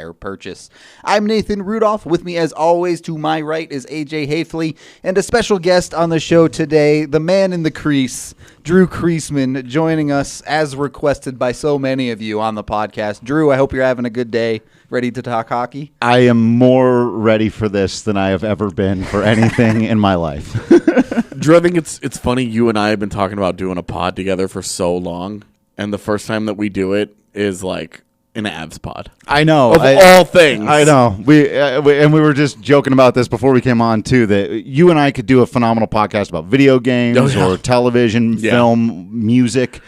hire purchase. I'm Nathan Rudolph. With me, as always, to my right is AJ Haefele, and a special guest on the show today, the man in the crease, Drew Creasman, joining us as requested by so many of you on the podcast. Drew, I hope you're having a good day. Ready to talk hockey? I am more ready for this than I have ever been for anything in my life. Drew, I think it's funny. You and I have been talking about doing a pod together for so long, and the first time that we do it is like an Avs pod. I know. Of all things. I know. We were just joking about this before we came on, too, that you and I could do a phenomenal podcast about video games or television, film, music.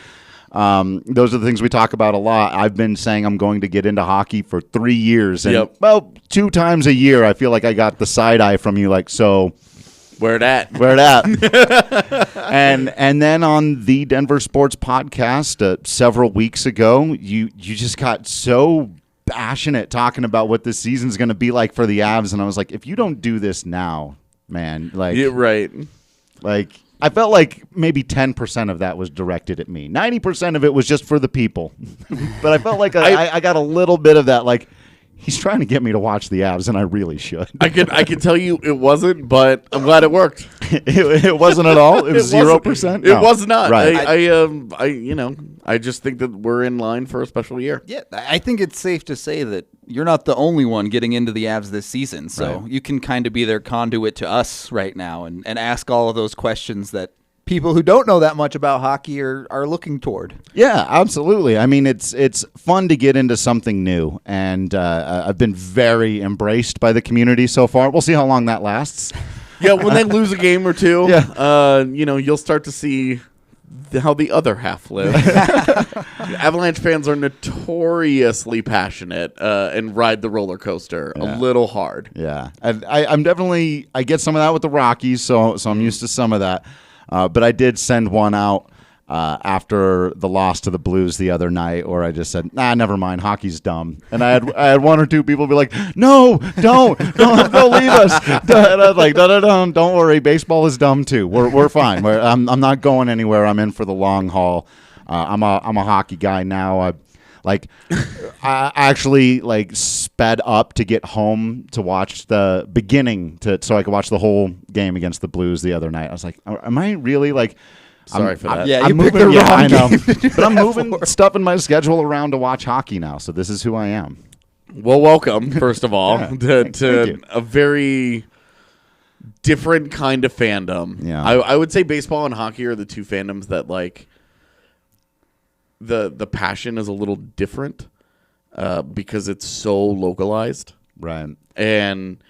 Those are the things we talk about a lot. I've been saying I'm going to get into hockey for 3 years. And, well, 2 times a year, I feel like I got the side eye from you, like, so... Where it at? And then on the Denver Sports Podcast several weeks ago, you just got so passionate talking about what this season's going to be like for the Avs. And I was like, if you don't do this now, man, like... Yeah, right. Like... I felt like maybe 10% of that was directed at me. 90% of it was just for the people. But I felt like I got a little bit of that, like, he's trying to get me to watch the Avs, and I really should. I can tell you it wasn't, but I'm glad it worked. It wasn't at all? It was 0%? It was not. Right. I just think that we're in line for a special year. Yeah, I think it's safe to say that you're not the only one getting into the Avs this season, so you can kind of be their conduit to us right now and ask all of those questions that people who don't know that much about hockey are looking toward. Yeah, absolutely. I mean, it's fun to get into something new, and I've been very embraced by the community so far. We'll see how long that lasts. Yeah, when they lose a game or two, you'll start to see how the other half lives. Avalanche fans are notoriously passionate and ride the roller coaster a little hard. Yeah, I'm definitely, I get some of that with the Rockies, so I'm used to some of that. But I did send one out after the loss to the Blues the other night, where I just said, never mind, hockey's dumb. And I had 1 or 2 people be like, no, don't leave us. And I was like, no, don't worry, baseball is dumb too. We're fine. I'm not going anywhere. I'm in for the long haul. I'm a hockey guy now. I actually sped up to get home to watch the beginning so I could watch the whole game against the Blues the other night. I was like, am I really Sorry for that. Yeah, I'm moving. I know. But I'm moving for. stuff in my schedule around to watch hockey now. So this is who I am. Well, welcome, first of all, Thank you. a very different kind of fandom. Yeah. I would say baseball and hockey are the 2 fandoms that the passion is a little different because it's so localized. Right. And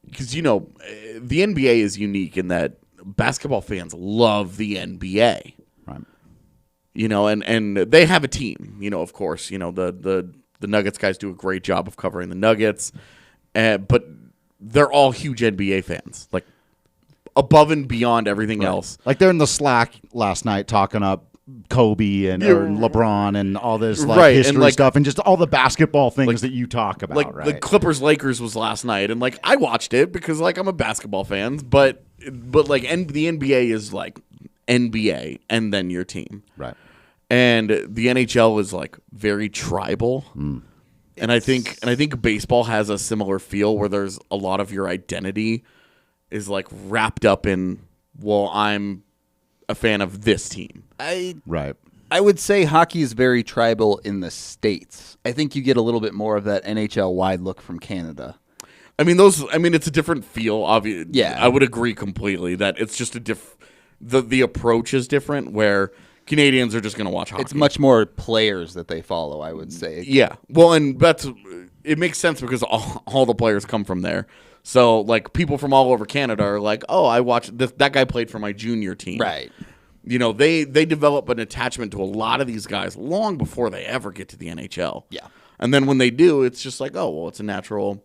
because, the NBA is unique in that basketball fans love the NBA. Right. And they have a team, of course. The Nuggets guys do a great job of covering the Nuggets. But they're all huge NBA fans, like above and beyond everything else. Like they're in the Slack last night talking up Kobe and or LeBron and all this history and stuff and just all the basketball things that you talk about. The Clippers Lakers was last night, and I watched it because I'm a basketball fan, but the NBA is NBA and then your team, right? And the NHL is very tribal, and I think baseball has a similar feel where there's a lot of your identity is wrapped up in I'm a fan of this team. Right. I would say hockey is very tribal in the States. I think you get a little bit more of that NHL-wide look from Canada. It's a different feel, obviously. Yeah. I would agree completely that it's just the approach is different, where Canadians are just going to watch hockey. It's much more players that they follow, I would say. Yeah. Well, and it makes sense because all the players come from there. So, people from all over Canada are like, oh, I watched that guy played for my junior team. Right. They develop an attachment to a lot of these guys long before they ever get to the NHL. Yeah. And then when they do, it's just it's a natural,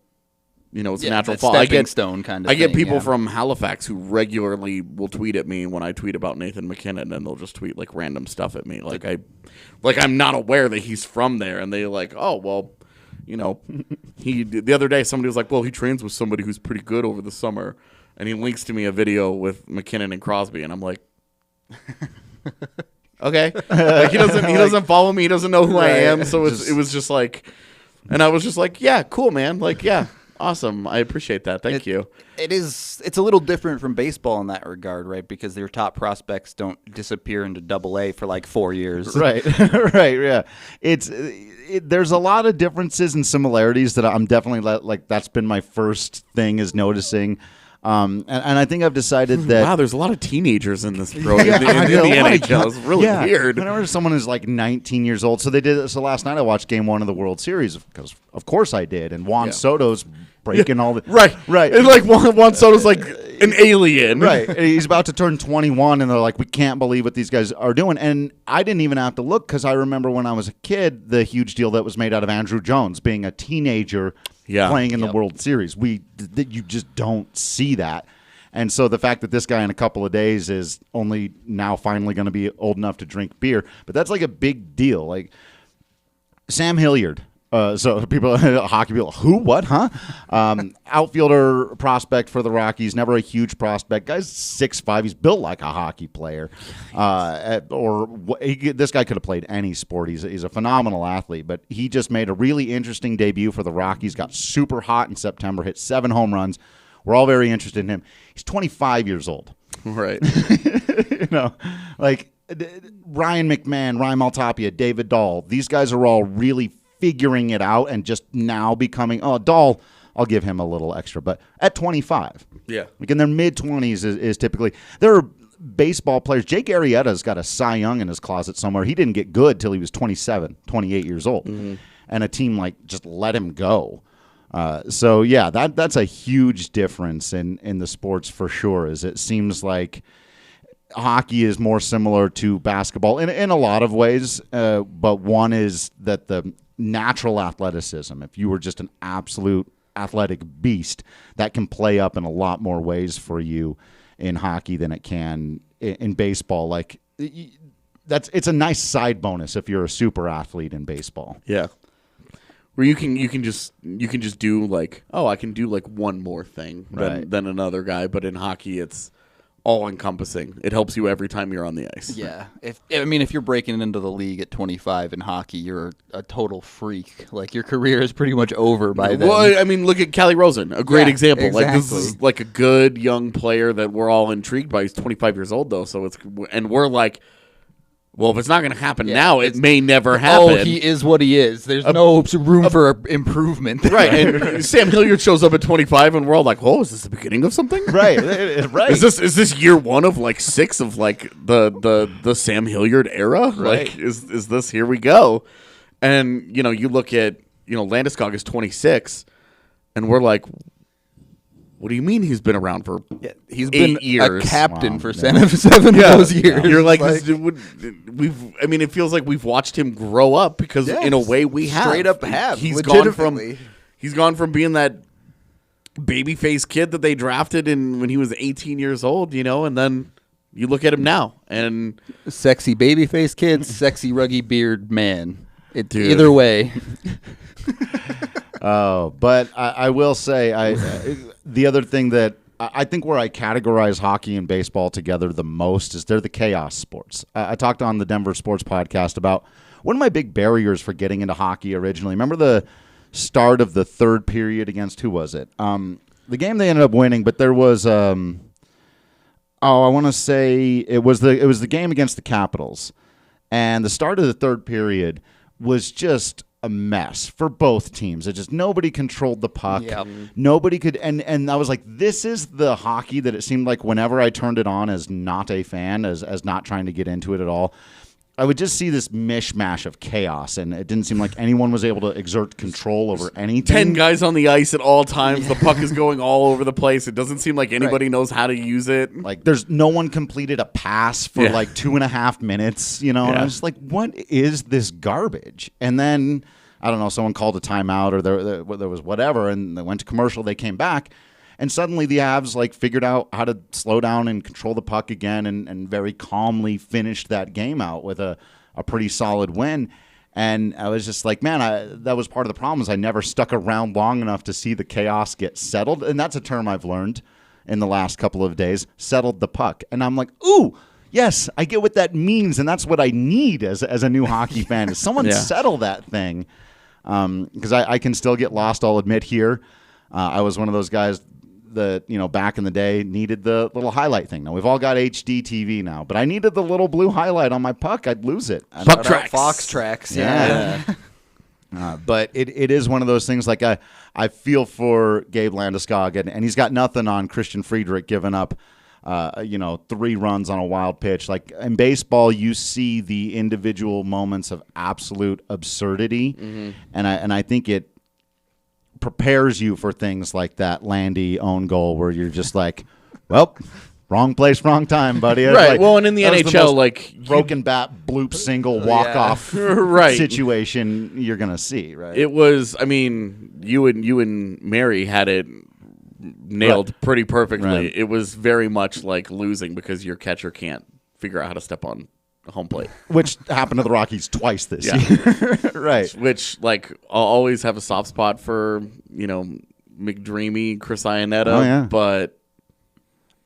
it's a natural fall. Stepping stone kind of I get thing, people from Halifax who regularly will tweet at me when I tweet about Nathan McKinnon, and they'll just tweet random stuff at me. I'm not aware that he's from there, and they oh, well, the other day somebody was like, well, he trains with somebody who's pretty good over the summer, and he links to me a video with McKinnon and Crosby, and I'm like, okay, he doesn't follow me, he doesn't know who I am, so it was just And I was just like, yeah, cool, man. Like, yeah, awesome. I appreciate that. Thank you. It's a little different from baseball in that regard, right? Because their top prospects don't disappear into Double-A for like 4 years. Right, right, yeah. There's a lot of differences and similarities that I'm definitely like. That's been my first thing is noticing. And I think I've decided that wow, there's a lot of teenagers in this pro in the NHL. It's really weird. Whenever someone is like 19 years old, so they did. So last night I watched Game 1 of the World Series because of course I did, and Juan Soto's breaking all the right. And like Juan Soto's like an alien, right? He's about to turn 21, and they're like, we can't believe what these guys are doing. And I didn't even have to look because I remember when I was a kid, the huge deal that was made out of Andrew Jones being a teenager. Playing in the World Series. You just don't see that. And so the fact that this guy in a couple of days is only now finally going to be old enough to drink beer, but that's like a big deal. Like Sam Hilliard. So people, hockey people, who, what, huh? Outfielder prospect for the Rockies, never a huge prospect. Guy's 6'5". He's built like a hockey player. This guy could have played any sport. He's a phenomenal athlete, but he just made a really interesting debut for the Rockies, got super hot in September, hit 7 home runs. We're all very interested in him. He's 25 years old. Right. Like Ryan McMahon, Ryan Maltapia, David Dahl, these guys are all really figuring it out and just now becoming, Dahl, I'll give him a little extra, but at 25. Yeah. Like in their mid-20s is typically, there are baseball players. Jake Arrieta's got a Cy Young in his closet somewhere. He didn't get good till he was 27, 28 years old. Mm-hmm. And a team like just let him go. So yeah, that's a huge difference in the sports for sure. Is it seems like hockey is more similar to basketball in a lot of ways, but one is that the natural athleticism, if you were just an absolute athletic beast, that can play up in a lot more ways for you in hockey than it can in baseball. Like it's a nice side bonus if you're a super athlete in baseball. Yeah. Where you can just do like, I can do like one more thing than another guy, but in hockey it's all encompassing. It helps you every time you're on the ice. Yeah. If you're breaking into the league at 25 in hockey, you're a total freak. Like your career is pretty much over by then. Well, I mean, look at Callie Rosen, a great example. Exactly. Like this is like a good young player that we're all intrigued by. He's 25 years old though, so we're like, well, if it's not going to happen now, it may never happen. Oh, he is what he is. There's no room for improvement. Right. And Sam Hilliard shows up at 25, and we're all like, "Oh, is this the beginning of something?" Right. Right. Is this year 1 of like 6 of like the Sam Hilliard era? Right. Like, is this here we go? And you look at Landeskog is 26, and we're like, what do you mean he's been around for he's 8 been years? A captain for 7 of those years. You're like it feels like we've watched him grow up because in a way we have. Straight up have. He's gone from being that babyface kid that they drafted when he was 18 years old, and then you look at him now and sexy babyface kid, sexy ruggy beard man. Either way. But I will say, the other thing that I think where I categorize hockey and baseball together the most is they're the chaos sports. I talked on the Denver Sports Podcast about one of my big barriers for getting into hockey originally. Remember the start of the third period against who was it? The game they ended up winning, but there was I want to say it was the game against the Capitals, and the start of the third period was just a mess for both teams. It just nobody controlled the puck. Yep. Nobody could, and I was like, this is the hockey that it seemed like whenever I turned it on as not a fan, as not trying to get into it at all, I would just see this mishmash of chaos, and it didn't seem like anyone was able to exert control over anything. 10 guys on the ice at all times. The puck is going all over the place. It doesn't seem like anybody knows how to use it. Like there's no one completed a pass for like 2.5 minutes, And I was just like, what is this garbage? And then I don't know, someone called a timeout or there was whatever, and they went to commercial. They came back, and suddenly the Avs figured out how to slow down and control the puck again, and very calmly finished that game out with a pretty solid win. And I was just like, man, that was part of the problem is I never stuck around long enough to see the chaos get settled. And that's a term I've learned in the last couple of days, settled the puck. And I'm like, ooh, yes, I get what that means, and that's what I need as a new hockey fan is someone settle that thing. because I can still get lost. I'll admit here, I was one of those guys that, back in the day needed the little highlight thing. Now we've all got HD TV now, but I needed the little blue highlight on my puck. I'd lose it. Puck tracks. Fox tracks. Yeah. But it is one of those things. Like I feel for Gabe Landeskog, and he's got nothing on Christian Friedrich giving up 3 runs on a wild pitch. Like in baseball, you see the individual moments of absolute absurdity, and I think it prepares you for things like that Landy own goal where you're just like, well, wrong place, wrong time, buddy. Right. Like, Well, and in the that was NHL, most like broken bat bloop single walk off Right. situation you're gonna see. Right. it was. I mean, you and Mary had it nailed pretty perfectly. Right. It was very much like losing because your catcher can't figure out how to step on home plate. Which happened to the Rockies twice this Yeah. year. Right. Which, like, I'll always have a soft spot for, McDreamy, Chris Iannetta. Oh, yeah. But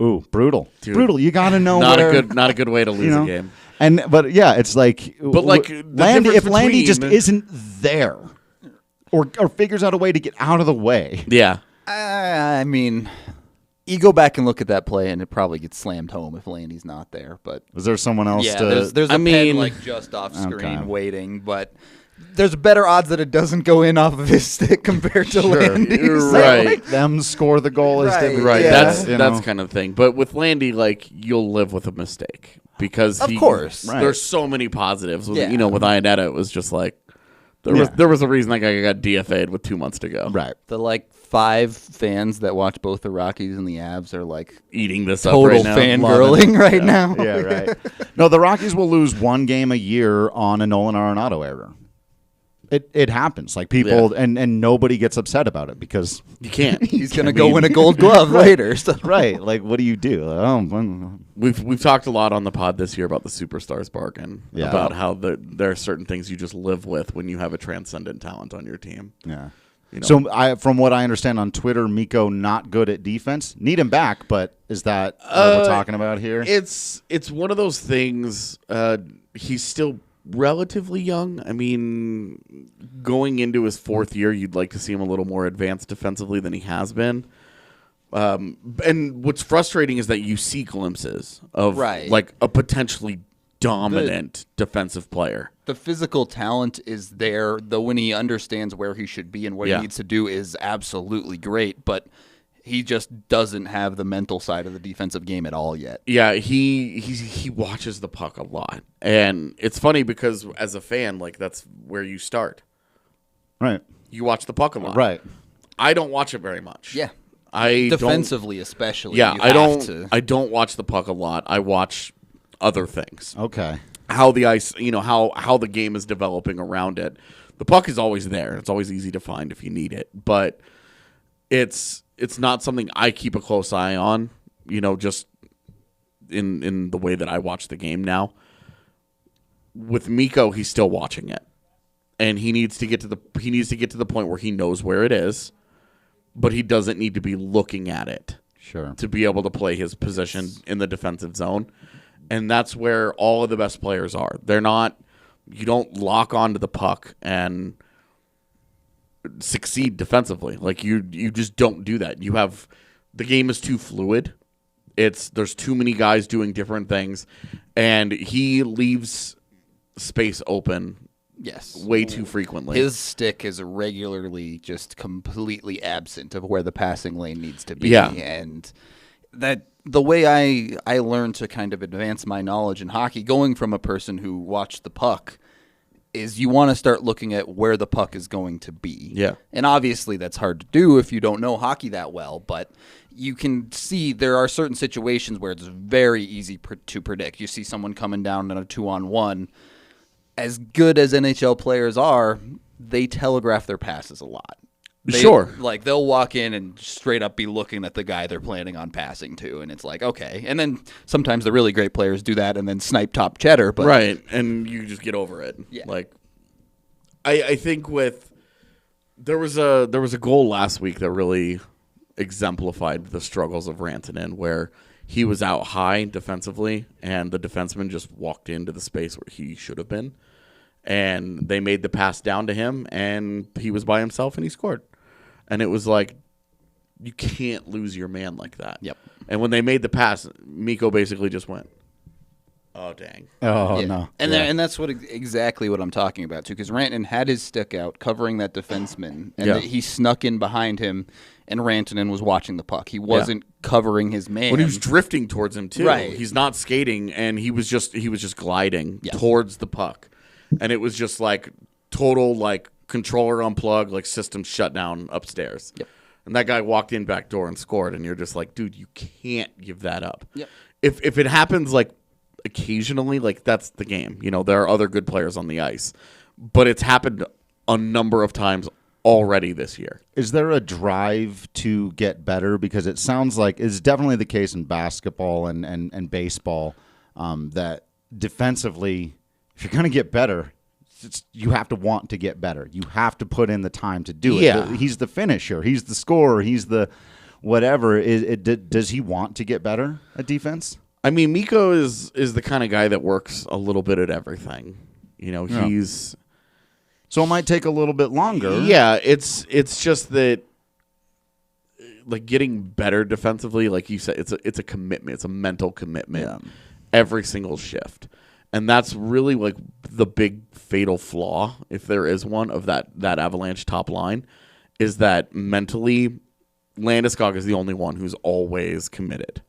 Ooh, brutal. Dude, Brutal. You got to know not where, a good way to lose a game. But yeah, it's like, But, like, the Landy, if difference Landy just between- isn't there, or figures out a way to get out of the way. Yeah. I mean, you go back and look at that play, and it probably gets slammed home if Landy's not there. But Was there someone else yeah, to? there's a pen like just off screen Okay. waiting, but there's better odds that it doesn't go in off of his stick compared to Landy's. Right. Like them score the goal is Right, different. Right. Yeah. That's kind of thing. But with Landy, like, you'll live with a mistake because Of course. Right. There's so many positives. With, Yeah. with Iannetta, it was just like there was a reason that guy got DFA'd with 2 months to go. Right. The 5 fans that watch both the Rockies and the Avs are like Eating this up total right now. fangirling right now. Yeah, right. No, the Rockies will lose one game a year on a Nolan Arenado error. It happens. Like people, and nobody gets upset about it because You can't. He's gonna go win a Gold Glove later. So. right. Like, what do you do? We've talked a lot on the pod this year about the superstars bargain. Yeah. About how there are certain things you just live with when you have a transcendent talent on your team. Yeah. You know? So, from what I understand on Twitter, Mikko not good at defense. Need him back, but is that what we're talking about here? It's one of those things. He's still relatively young. I mean, going into his 4th year, you'd like to see him a little more advanced defensively than he has been. And what's frustrating is that you see glimpses of like a potentially dominant defensive player. The physical talent is there, though when he understands where he should be and what he needs to do is absolutely great, but he just doesn't have the mental side of the defensive game at all yet. Yeah, he watches the puck a lot. And it's funny because as a fan, like that's where you start. Right. You watch the puck a lot. Right. I don't watch it very much. Yeah. I defensively especially. Yeah, you I have to. I don't watch the puck a lot. I watch other things. Okay. How the ice, how the game is developing around it. The puck is always there. It's always easy to find if you need it, but it's not something I keep a close eye on, just in the way that I watch the game now. With Mikko, he's still watching it. And he needs to get to the point where he knows where it is, but he doesn't need to be looking at it. Sure. To be able to play his position in the defensive zone. And that's where all of the best players are. You don't lock onto the puck and succeed defensively. Like you just don't do that. The game is too fluid. There's too many guys doing different things, and he leaves space open. Yes. Way too frequently. His stick is regularly just completely absent of where the passing lane needs to be. Yeah. And that the way I learned to kind of advance my knowledge in hockey, going from a person who watched the puck, is you want to start looking at where the puck is going to be. Yeah. And obviously that's hard to do if you don't know hockey that well, but you can see there are certain situations where it's very easy to predict. You see someone coming down in a 2-on-1. As good as NHL players are, they telegraph their passes a lot. Sure. Like, they'll walk in and straight up be looking at the guy they're planning on passing to, and it's like, okay. And then sometimes the really great players do that and then snipe top cheddar. But right, and you just get over it. Yeah. Like, I think there was a goal last week that really exemplified the struggles of Rantanen, where he was out high defensively, and the defenseman just walked into the space where he should have been. and they made the pass down to him, and he was by himself, and he scored. And it was like, you can't lose your man like that. Yep. And when they made the pass, Mikko basically just went, oh, dang. Oh, Yeah. no. And Yeah. and that's exactly what I'm talking about, too, because Rantanen had his stick out covering that defenseman, and Yeah. he snuck in behind him, and Rantanen was watching the puck. He wasn't covering his man. When he was drifting towards him, too. Right. He's not skating, and he was just gliding towards the puck. And it was just like total, like, controller unplug, like system shut down upstairs. Yep. And that guy walked in back door and scored, and you're just like, dude, you can't give that up. Yep. If it happens, like, occasionally, like, that's the game. You know, there are other good players on the ice. But it's happened a number of times already this year. Is there a drive to get better? Because it sounds like it's definitely the case in basketball and baseball that defensively, if you're going to get better, you have to want to get better. You have to put in the time to do it. Yeah. He's the finisher. He's the scorer. He's the whatever. Does he want to get better at defense? I mean, Mikko is the kind of guy that works a little bit at everything. You know, Yeah. he's... So it might take a little bit longer. Yeah, it's just that, like, getting better defensively, like you said, it's a commitment. It's a mental commitment every single shift. And that's really, like, the big fatal flaw, if there is one, of that Avalanche top line, is that mentally, Landeskog is the only one who's always committed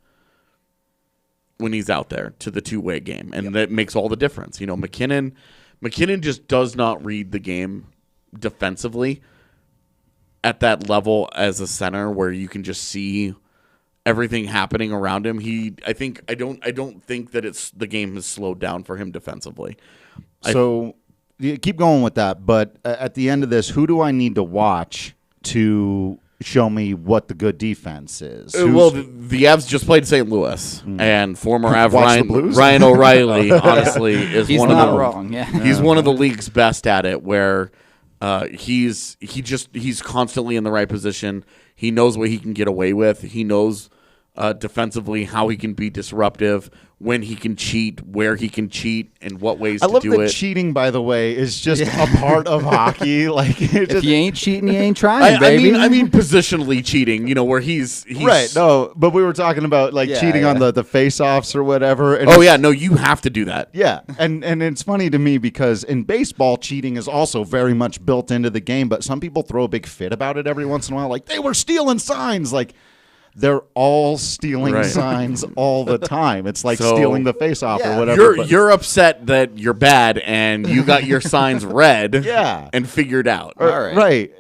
when he's out there to the two-way game. And that makes all the difference. You know, McKinnon just does not read the game defensively at that level as a center where you can just see everything happening around him. I don't think that the game has slowed down for him defensively. So you keep going with that, but at the end of this, who do I need to watch to show me what the good defense is? Well, the Avs just played St. Louis, and former Av Watch the Blues? Ryan O'Reilly, honestly, is He's one not of the wrong. Yeah. He's one of the league's best at it, where he's constantly in the right position. He knows what he can get away with. He knows defensively how he can be disruptive, when he can cheat, where he can cheat, and what ways I to love do that it. cheating, by the way, is just a part of hockey. Like, If you ain't cheating, you ain't trying, I baby. mean, positionally cheating. You know, where he's right? No, but we were talking about like cheating on the face-offs or whatever. And Oh yeah, no, you have to do that. yeah, and it's funny to me because in baseball, cheating is also very much built into the game. But some people throw a big fit about it every once in a while, like they were stealing signs, like. They're all stealing signs all the time. It's like stealing the face-off or whatever. You're upset that you're bad and you got your signs read and figured out. Right.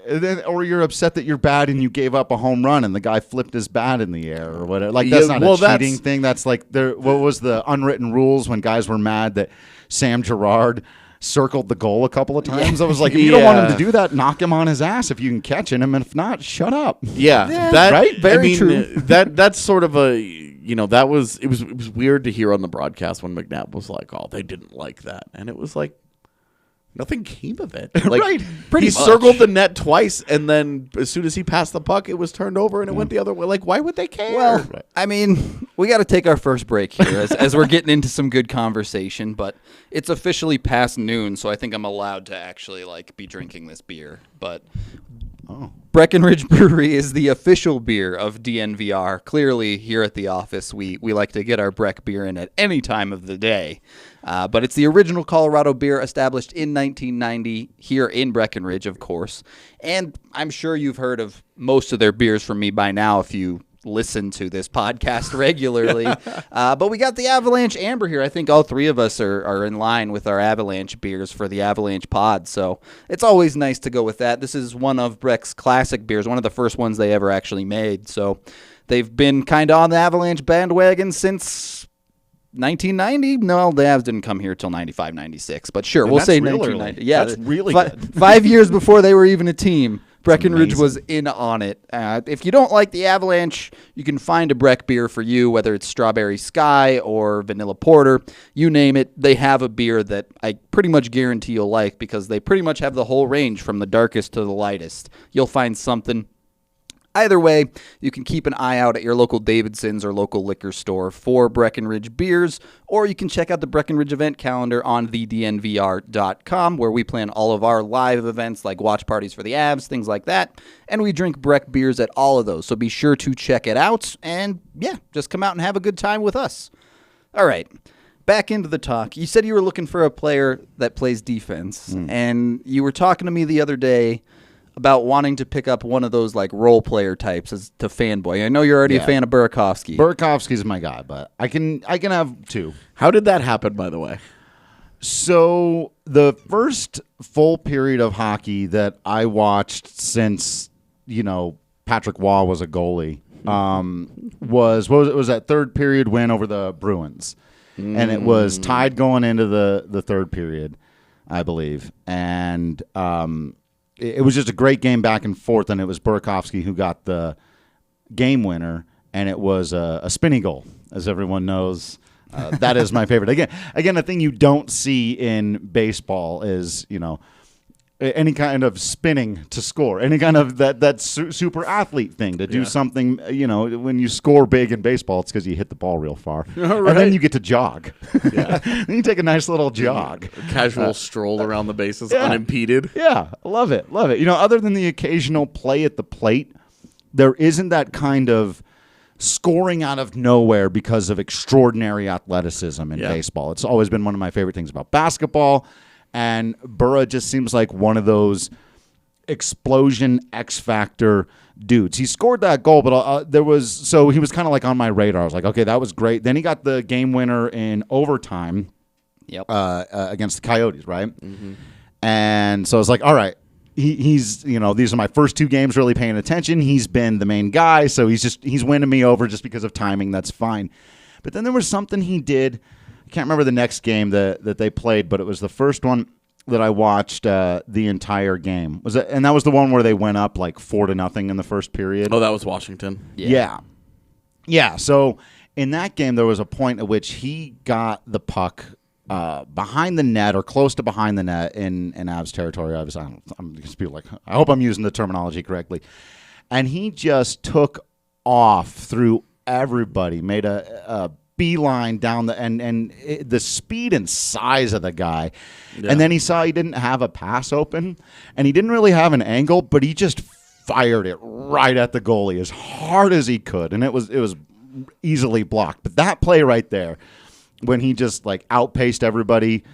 Or you're upset that you're bad and you gave up a home run and the guy flipped his bat in the air or whatever. Like, that's not a cheating thing. That's like, what was the unwritten rules when guys were mad that Sam Girard circled the goal a couple of times? I was like, if you don't want him to do that, knock him on his ass if you can catch him, and if not, shut up. That right? Very true. That's sort of a, you know, it was weird to hear on the broadcast when McNabb was like, oh, they didn't like that, and it was like, nothing came of it. Like, right. He circled the net twice, and then as soon as he passed the puck, it was turned over, and it went the other way. Like, why would they care? Well, I mean, we got to take our first break here as we're getting into some good conversation, but it's officially past noon, so I think I'm allowed to actually like be drinking this beer. But Breckenridge Brewery is the official beer of DNVR. Clearly, here at the office, we like to get our Breck beer in at any time of the day. But it's the original Colorado beer established in 1990 here in Breckenridge, of course. And I'm sure you've heard of most of their beers from me by now if you listen to this podcast regularly. But we got the Avalanche Amber here. I think all three of us are in line with our Avalanche beers for the Avalanche pod. So it's always nice to go with that. This is one of Breck's classic beers, one of the first ones they ever actually made. So they've been kind of on the Avalanche bandwagon since 1990. No, the Avs didn't come here till 95, 96. But sure, we'll say real 1990. early. Yeah, That's really good. 5 years before they were even a team. Breckenridge was in on it. If you don't like the Avalanche, you can find a Breck beer for you, whether it's Strawberry Sky or Vanilla Porter. You name it, they have a beer that I pretty much guarantee you'll like because they pretty much have the whole range from the darkest to the lightest. You'll find something. Either way, you can keep an eye out at your local Davidson's or local liquor store for Breckenridge beers, or you can check out the Breckenridge event calendar on thednvr.com, where we plan all of our live events like watch parties for the Avs, things like that, and we drink Breck beers at all of those, so be sure to check it out, and yeah, just come out and have a good time with us. All right, back into the talk. You said you were looking for a player that plays defense, and you were talking to me the other day about wanting to pick up one of those like role player types as to fanboy. I know you're already a fan of Burakovsky. Burakovsky's my guy, but I can have two. How did that happen, by the way? So the first full period of hockey that I watched since, Patrick Waugh was a goalie, was that third period win over the Bruins. And it was tied going into the third period, I believe. And it was just a great game back and forth, and it was Burakovsky who got the game winner, and it was a spinny goal, as everyone knows. That is my favorite. Again, a thing you don't see in baseball is, any kind of spinning to score, any kind of that super athlete thing to do something. When you score big in baseball, it's because you hit the ball real far, and then you get to jog. Then you take a nice little jog, a casual stroll around the bases unimpeded. Yeah, love it. Other than the occasional play at the plate, there isn't that kind of scoring out of nowhere because of extraordinary athleticism in baseball. It's always been one of my favorite things about basketball. And Burra just seems like one of those explosion X-factor dudes. He scored that goal, but he was kind of like on my radar. I was like, okay, that was great. Then he got the game winner in overtime against the Coyotes, right? Mm-hmm. And so I was like, all right, he's these are my first two games really paying attention. He's been the main guy, so he's winning me over just because of timing. That's fine. But then there was something he did. I can't remember the next game that they played, but it was the first one that I watched the entire game. And that was the one where they went up like 4-0 in the first period. Oh, that was Washington. Yeah. So in that game, there was a point at which he got the puck behind the net or close to behind the net in Avs territory. I'm just be like, I hope I'm using the terminology correctly. And he just took off through everybody, made a beeline down the speed and size of the guy. And then he saw he didn't have a pass open and he didn't really have an angle, but he just fired it right at the goalie as hard as he could. And it was easily blocked. But that play right there, when he just like outpaced everybody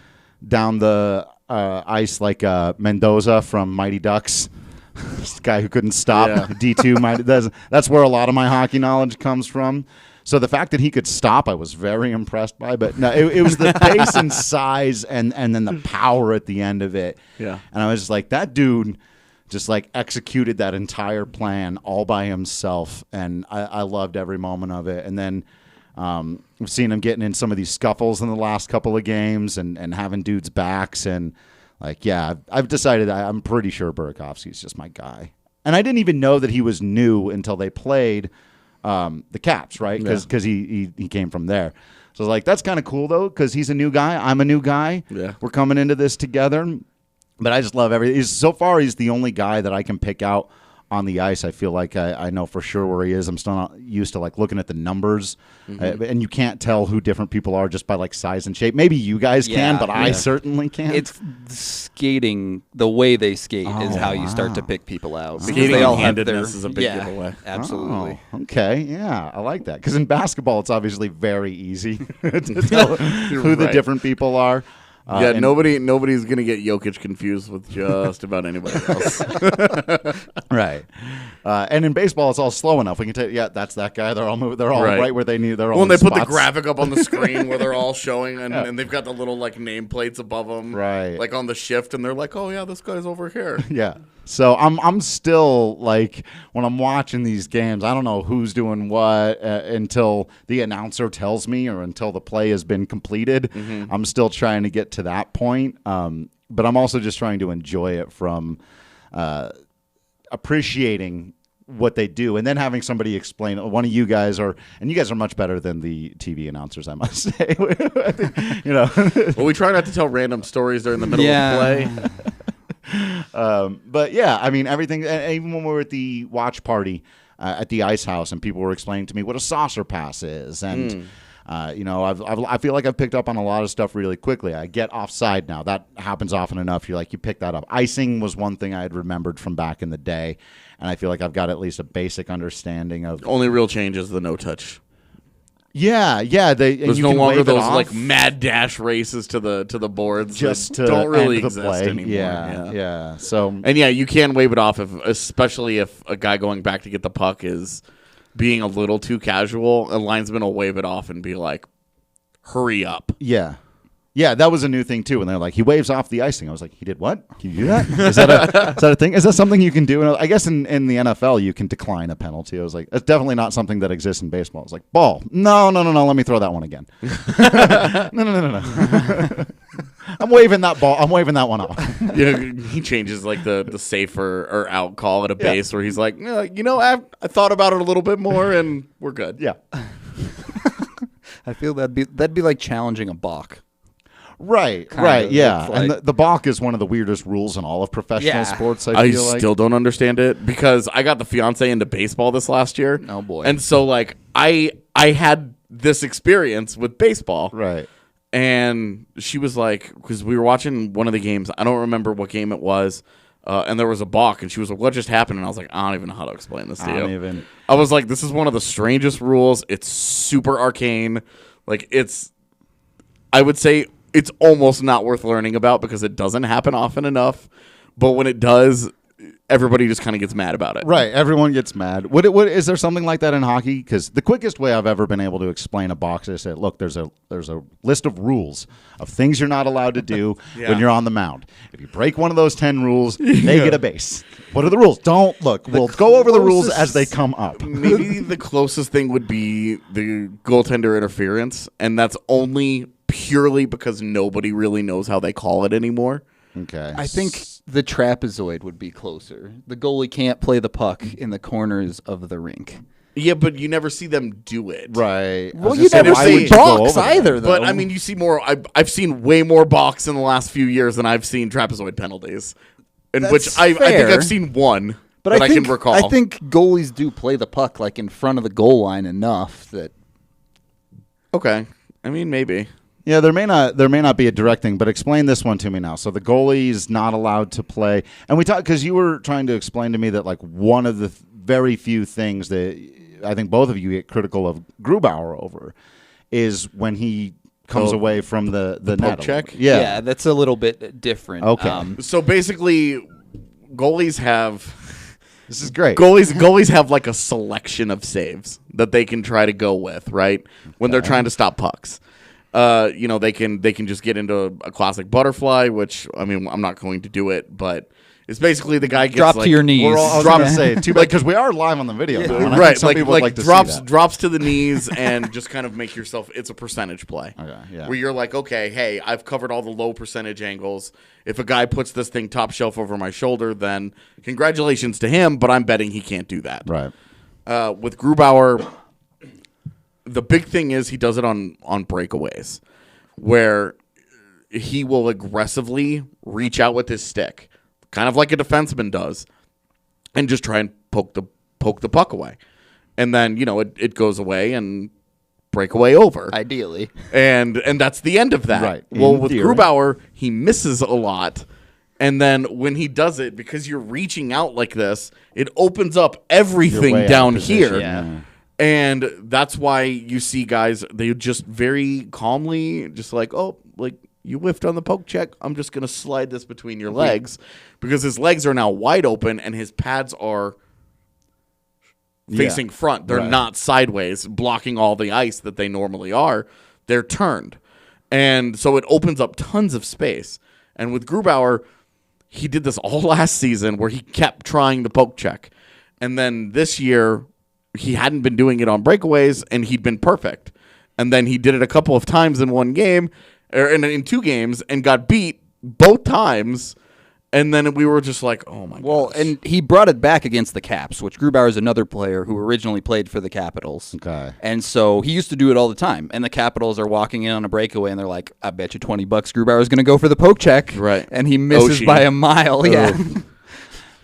down the ice like Mendoza from Mighty Ducks, this guy who couldn't stop D2. That's where a lot of my hockey knowledge comes from. So the fact that he could stop, I was very impressed by. But no, it was the pace and size and then the power at the end of it. Yeah. And I was just like, that dude just like executed that entire plan all by himself. And I loved every moment of it. And then we've seen him getting in some of these scuffles in the last couple of games and having dudes' backs. And like, yeah, I've decided I'm pretty sure Burakovsky's just my guy. And I didn't even know that he was new until they played the Caps, right? Because he came from there. So I was like, that's kind of cool, though, because he's a new guy. I'm a new guy. Yeah. We're coming into this together. But I just love everything. So far, he's the only guy that I can pick out on the ice. I feel like I know for sure where he is. I'm still not used to like looking at the numbers, and you can't tell who different people are just by like size and shape. Maybe you guys can, but I certainly can't. It's skating. The way they skate is how you start to pick people out. Skating they all handedness is a big giveaway. Absolutely. Oh, okay, yeah, I like that because in basketball it's obviously very easy to tell who the different people are. Nobody's going to get Jokic confused with just about anybody else. Right. And in baseball, it's all slow enough. We can tell, that's that guy. They're all moving. They're all right where they need. They're all. When they put the graphic up on the screen where they're all showing, and they've got the little like nameplates above them, right? Like on the shift, and they're like, "Oh yeah, this guy's over here." Yeah. So I'm still like when I'm watching these games, I don't know who's doing what until the announcer tells me or until the play has been completed. I'm still trying to get to that point, but I'm also just trying to enjoy it from appreciating what they do and then having somebody explain. One of you guys and you guys are much better than the TV announcers, I must say. Well, we try not to tell random stories during the middle of play. But yeah, I mean everything. Even when we were at the watch party at the ice house, and people were explaining to me what a saucer pass is, and I feel like I've picked up on a lot of stuff really quickly. I get offside now. That happens often enough. You pick that up. Icing was one thing I had remembered from back in the day, and I feel like I've got at least a basic understanding of. Only real change is the no touch. Yeah. There's no longer those mad dash races to the boards. Just to don't really end the exist play. anymore. Yeah. So you can wave it off especially if a guy going back to get the puck is being a little too casual. A linesman will wave it off and be like, "Hurry up." Yeah, that was a new thing too. And they're like, he waves off the icing. I was like, he did what? Can you do that? Is that a thing? Is that something you can do? And I guess in the NFL you can decline a penalty. I was like, it's definitely not something that exists in baseball. It's like, ball. No. Let me throw that one again. No. I'm waving that ball. I'm waving that one off. He changes the safer or out call at a base where he's like, I thought about it a little bit more and we're good. Yeah. I feel that'd be like challenging a balk. Right, yeah. And the balk is one of the weirdest rules in all of professional sports, I feel like. Still don't understand it because I got the fiance into baseball this last year. Oh, boy. And so, I had this experience with baseball. Right. And she was like, because we were watching one of the games. I don't remember what game it was. And there was a balk, and she was like, "What just happened?" And I was like, "I don't even know how to explain this to you." I was like, "This is one of the strangest rules. It's super arcane. I would say it's almost not worth learning about because it doesn't happen often enough. But when it does, everybody just kind of gets mad about it." Right. Everyone gets mad. What is there something like that in hockey? Because the quickest way I've ever been able to explain a box is say, look, there's a list of rules of things you're not allowed to do when you're on the mound. If you break one of those 10 rules, they get a base. What are the rules? Don't look. We'll go over the rules as they come up. Maybe the closest thing would be the goaltender interference, and that's only purely because nobody really knows how they call it anymore. Okay. I think the trapezoid would be closer. The goalie can't play the puck in the corners of the rink. Yeah, but you never see them do it. Right. Well, you never see balks either, though. But, you see more. I've seen way more balks in the last few years than I've seen trapezoid penalties, in which I think I've seen one that I can recall. I think goalies do play the puck in front of the goal line enough that... Okay. Maybe. Yeah, there may not be a direct thing, but explain this one to me now. So the goalie's not allowed to play, and we talked because you were trying to explain to me that one of the very few things that I think both of you get critical of Grubauer over is when he comes away from the net check. Yeah, that's a little bit different. Okay, so basically, goalies have. This is great. Goalies have a selection of saves that they can try to go with, right? When they're trying to stop pucks. They can just get into a classic butterfly, which I'm not going to do it, but it's basically the guy gets drop to your knees. I was going to say too bad because we are live on the video, now, right? Drops to the knees and just kind of make yourself. It's a percentage play, where you're like, okay, hey, I've covered all the low percentage angles. If a guy puts this thing top shelf over my shoulder, then congratulations to him, but I'm betting he can't do that. Right. With Grubauer. The big thing is he does it on breakaways, where he will aggressively reach out with his stick, kind of like a defenseman does, and just try and poke the puck away, and then it goes away and breakaway over, ideally, and that's the end of that. Right. Well, with Grubauer, he misses a lot. And then when he does it, because you're reaching out like this, it opens up everything down here. Yeah. And that's why you see guys, they just very calmly, just you whiffed on the poke check. I'm just going to slide this between your legs because his legs are now wide open and his pads are facing front. They're not sideways, blocking all the ice that they normally are. They're turned. And so it opens up tons of space. And with Grubauer, he did this all last season where he kept trying the poke check. And then this year, he hadn't been doing it on breakaways, and he'd been perfect. And then he did it a couple of times in one game, or in 2 games, and got beat both times. And then we were just like, oh, my God. Well, and he brought it back against the Caps, which Grubauer is another player who originally played for the Capitals. Okay. And so he used to do it all the time. And the Capitals are walking in on a breakaway, and they're like, I bet you $20 Grubauer's going to go for the poke check. Right. And he misses by a mile. Yeah.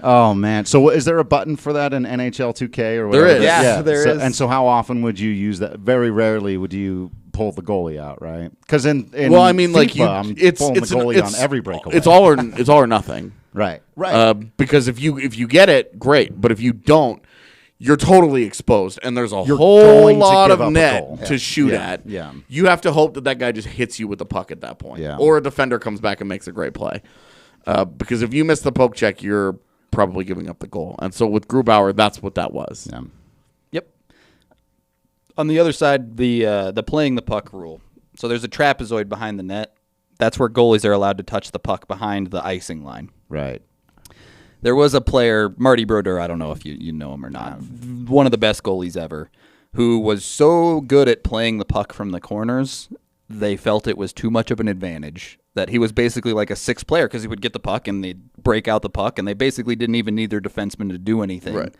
Oh man! So is there a button for that in NHL 2K or There whatever? is. Yeah, there is. And so how often would you use that? Very rarely would you pull the goalie out, right? Because in Well, I mean, FIFA, like I'm pulling the goalie on every breakaway. It's all or nothing. right. Because if you get it, great. But if you don't, you're totally exposed, and there's a You're whole going to lot give of up a net goal. to shoot Yeah. at. Yeah. You have to hope that guy just hits you with the puck at that point, Yeah. or a defender comes back and makes a great play. Because if you miss the poke check, you're probably giving up the goal. And so with Grubauer, that's what that was. Yeah. Yep. On the other side, the playing the puck rule. So there's a trapezoid behind the net. That's where goalies are allowed to touch the puck behind the icing line. Right. There was a player, Marty Brodeur, I don't know if you know him or not, one of the best goalies ever, who was so good at playing the puck from the corners, they felt it was too much of an advantage, that he was basically like a sixth player because he would get the puck and they'd break out the puck, and they basically didn't even need their defenseman to do anything. Right.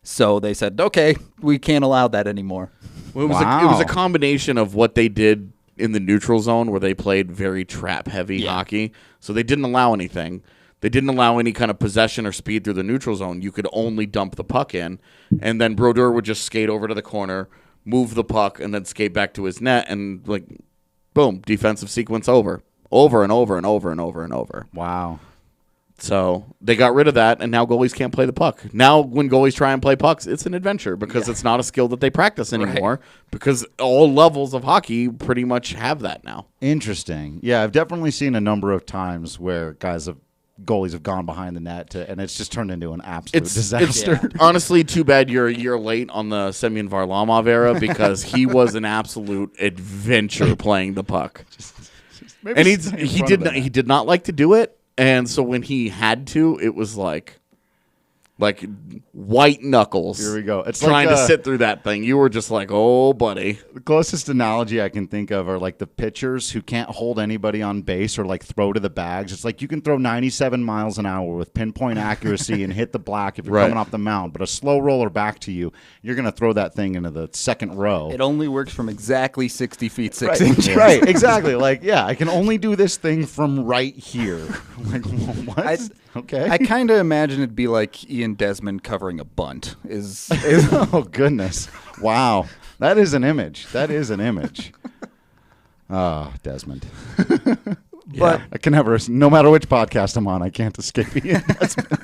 So they said, okay, we can't allow that anymore. Well, it was a combination of what they did in the neutral zone, where they played very trap-heavy hockey. So they didn't allow anything. They didn't allow any kind of possession or speed through the neutral zone. You could only dump the puck in, and then Brodeur would just skate over to the corner, move the puck, and then skate back to his net, and like, boom, defensive sequence over and over and over and over and over. Wow. So they got rid of that, and now goalies can't play the puck. Now when goalies try and play pucks, it's an adventure because it's not a skill that they practice anymore, because all levels of hockey pretty much have that now. Interesting. Yeah, I've definitely seen a number of times where goalies have gone behind the net, and it's just turned into an absolute disaster. It's honestly too bad you're a year late on the Semyon Varlamov era, because he was an absolute adventure playing the puck. And he did not like to do it, and so when he had to, it was like white knuckles. Here we go. It's trying like, to sit through that thing. You were just like, oh, buddy. The closest analogy I can think of are like the pitchers who can't hold anybody on base or like throw to the bags. It's like you can throw 97 miles an hour with pinpoint accuracy and hit the black if you're coming off the mound, but a slow roller back to you, you're going to throw that thing into the second row. It only works from exactly 60 feet, 6 inches. Right, exactly. Like, yeah, I can only do this thing from right here. Like, what? Okay. I kind of imagine it'd be like Ian Desmond covering a bunt. Oh, goodness. Wow. That is an image. Desmond. But I can never, no matter which podcast I'm on, I can't escape Ian Desmond.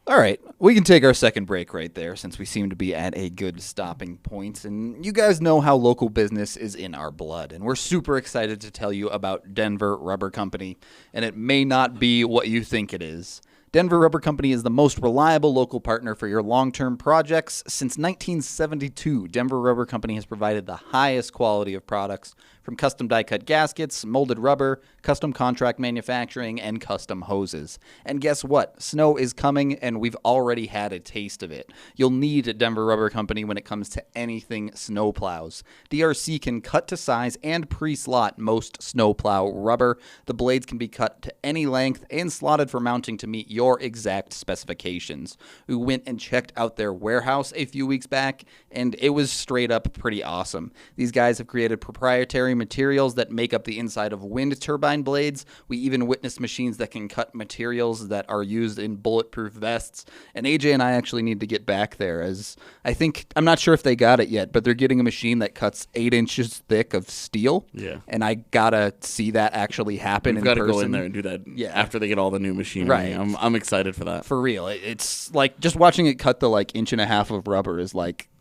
All right, we can take our second break right there, since we seem to be at a good stopping point. And you guys know how local business is in our blood, and we're super excited to tell you about Denver Rubber Company. And it may not be what you think it is. Denver Rubber Company is the most reliable local partner for your long-term projects. Since 1972, Denver Rubber Company has provided the highest quality of products, from custom die-cut gaskets, molded rubber, custom contract manufacturing, and custom hoses. And guess what? Snow is coming, and we've already had a taste of it. You'll need a Denver Rubber Company when it comes to anything snow plows. DRC can cut to size and pre-slot most snow plow rubber. The blades can be cut to any length and slotted for mounting to meet your exact specifications. We went and checked out their warehouse a few weeks back, and it was straight up pretty awesome. These guys have created proprietary materials that make up the inside of wind turbine blades. We even witnessed machines that can cut materials that are used in bulletproof vests. And AJ and I actually need to get back there, as I'm not sure if they got it yet, but they're getting a machine that cuts 8 inches thick of steel. Yeah. And I gotta see that actually happen in person. We've got to go in there and do that after they get all the new machinery. Right. I'm excited for that. For real. It's like just watching it cut the inch and a half of rubber is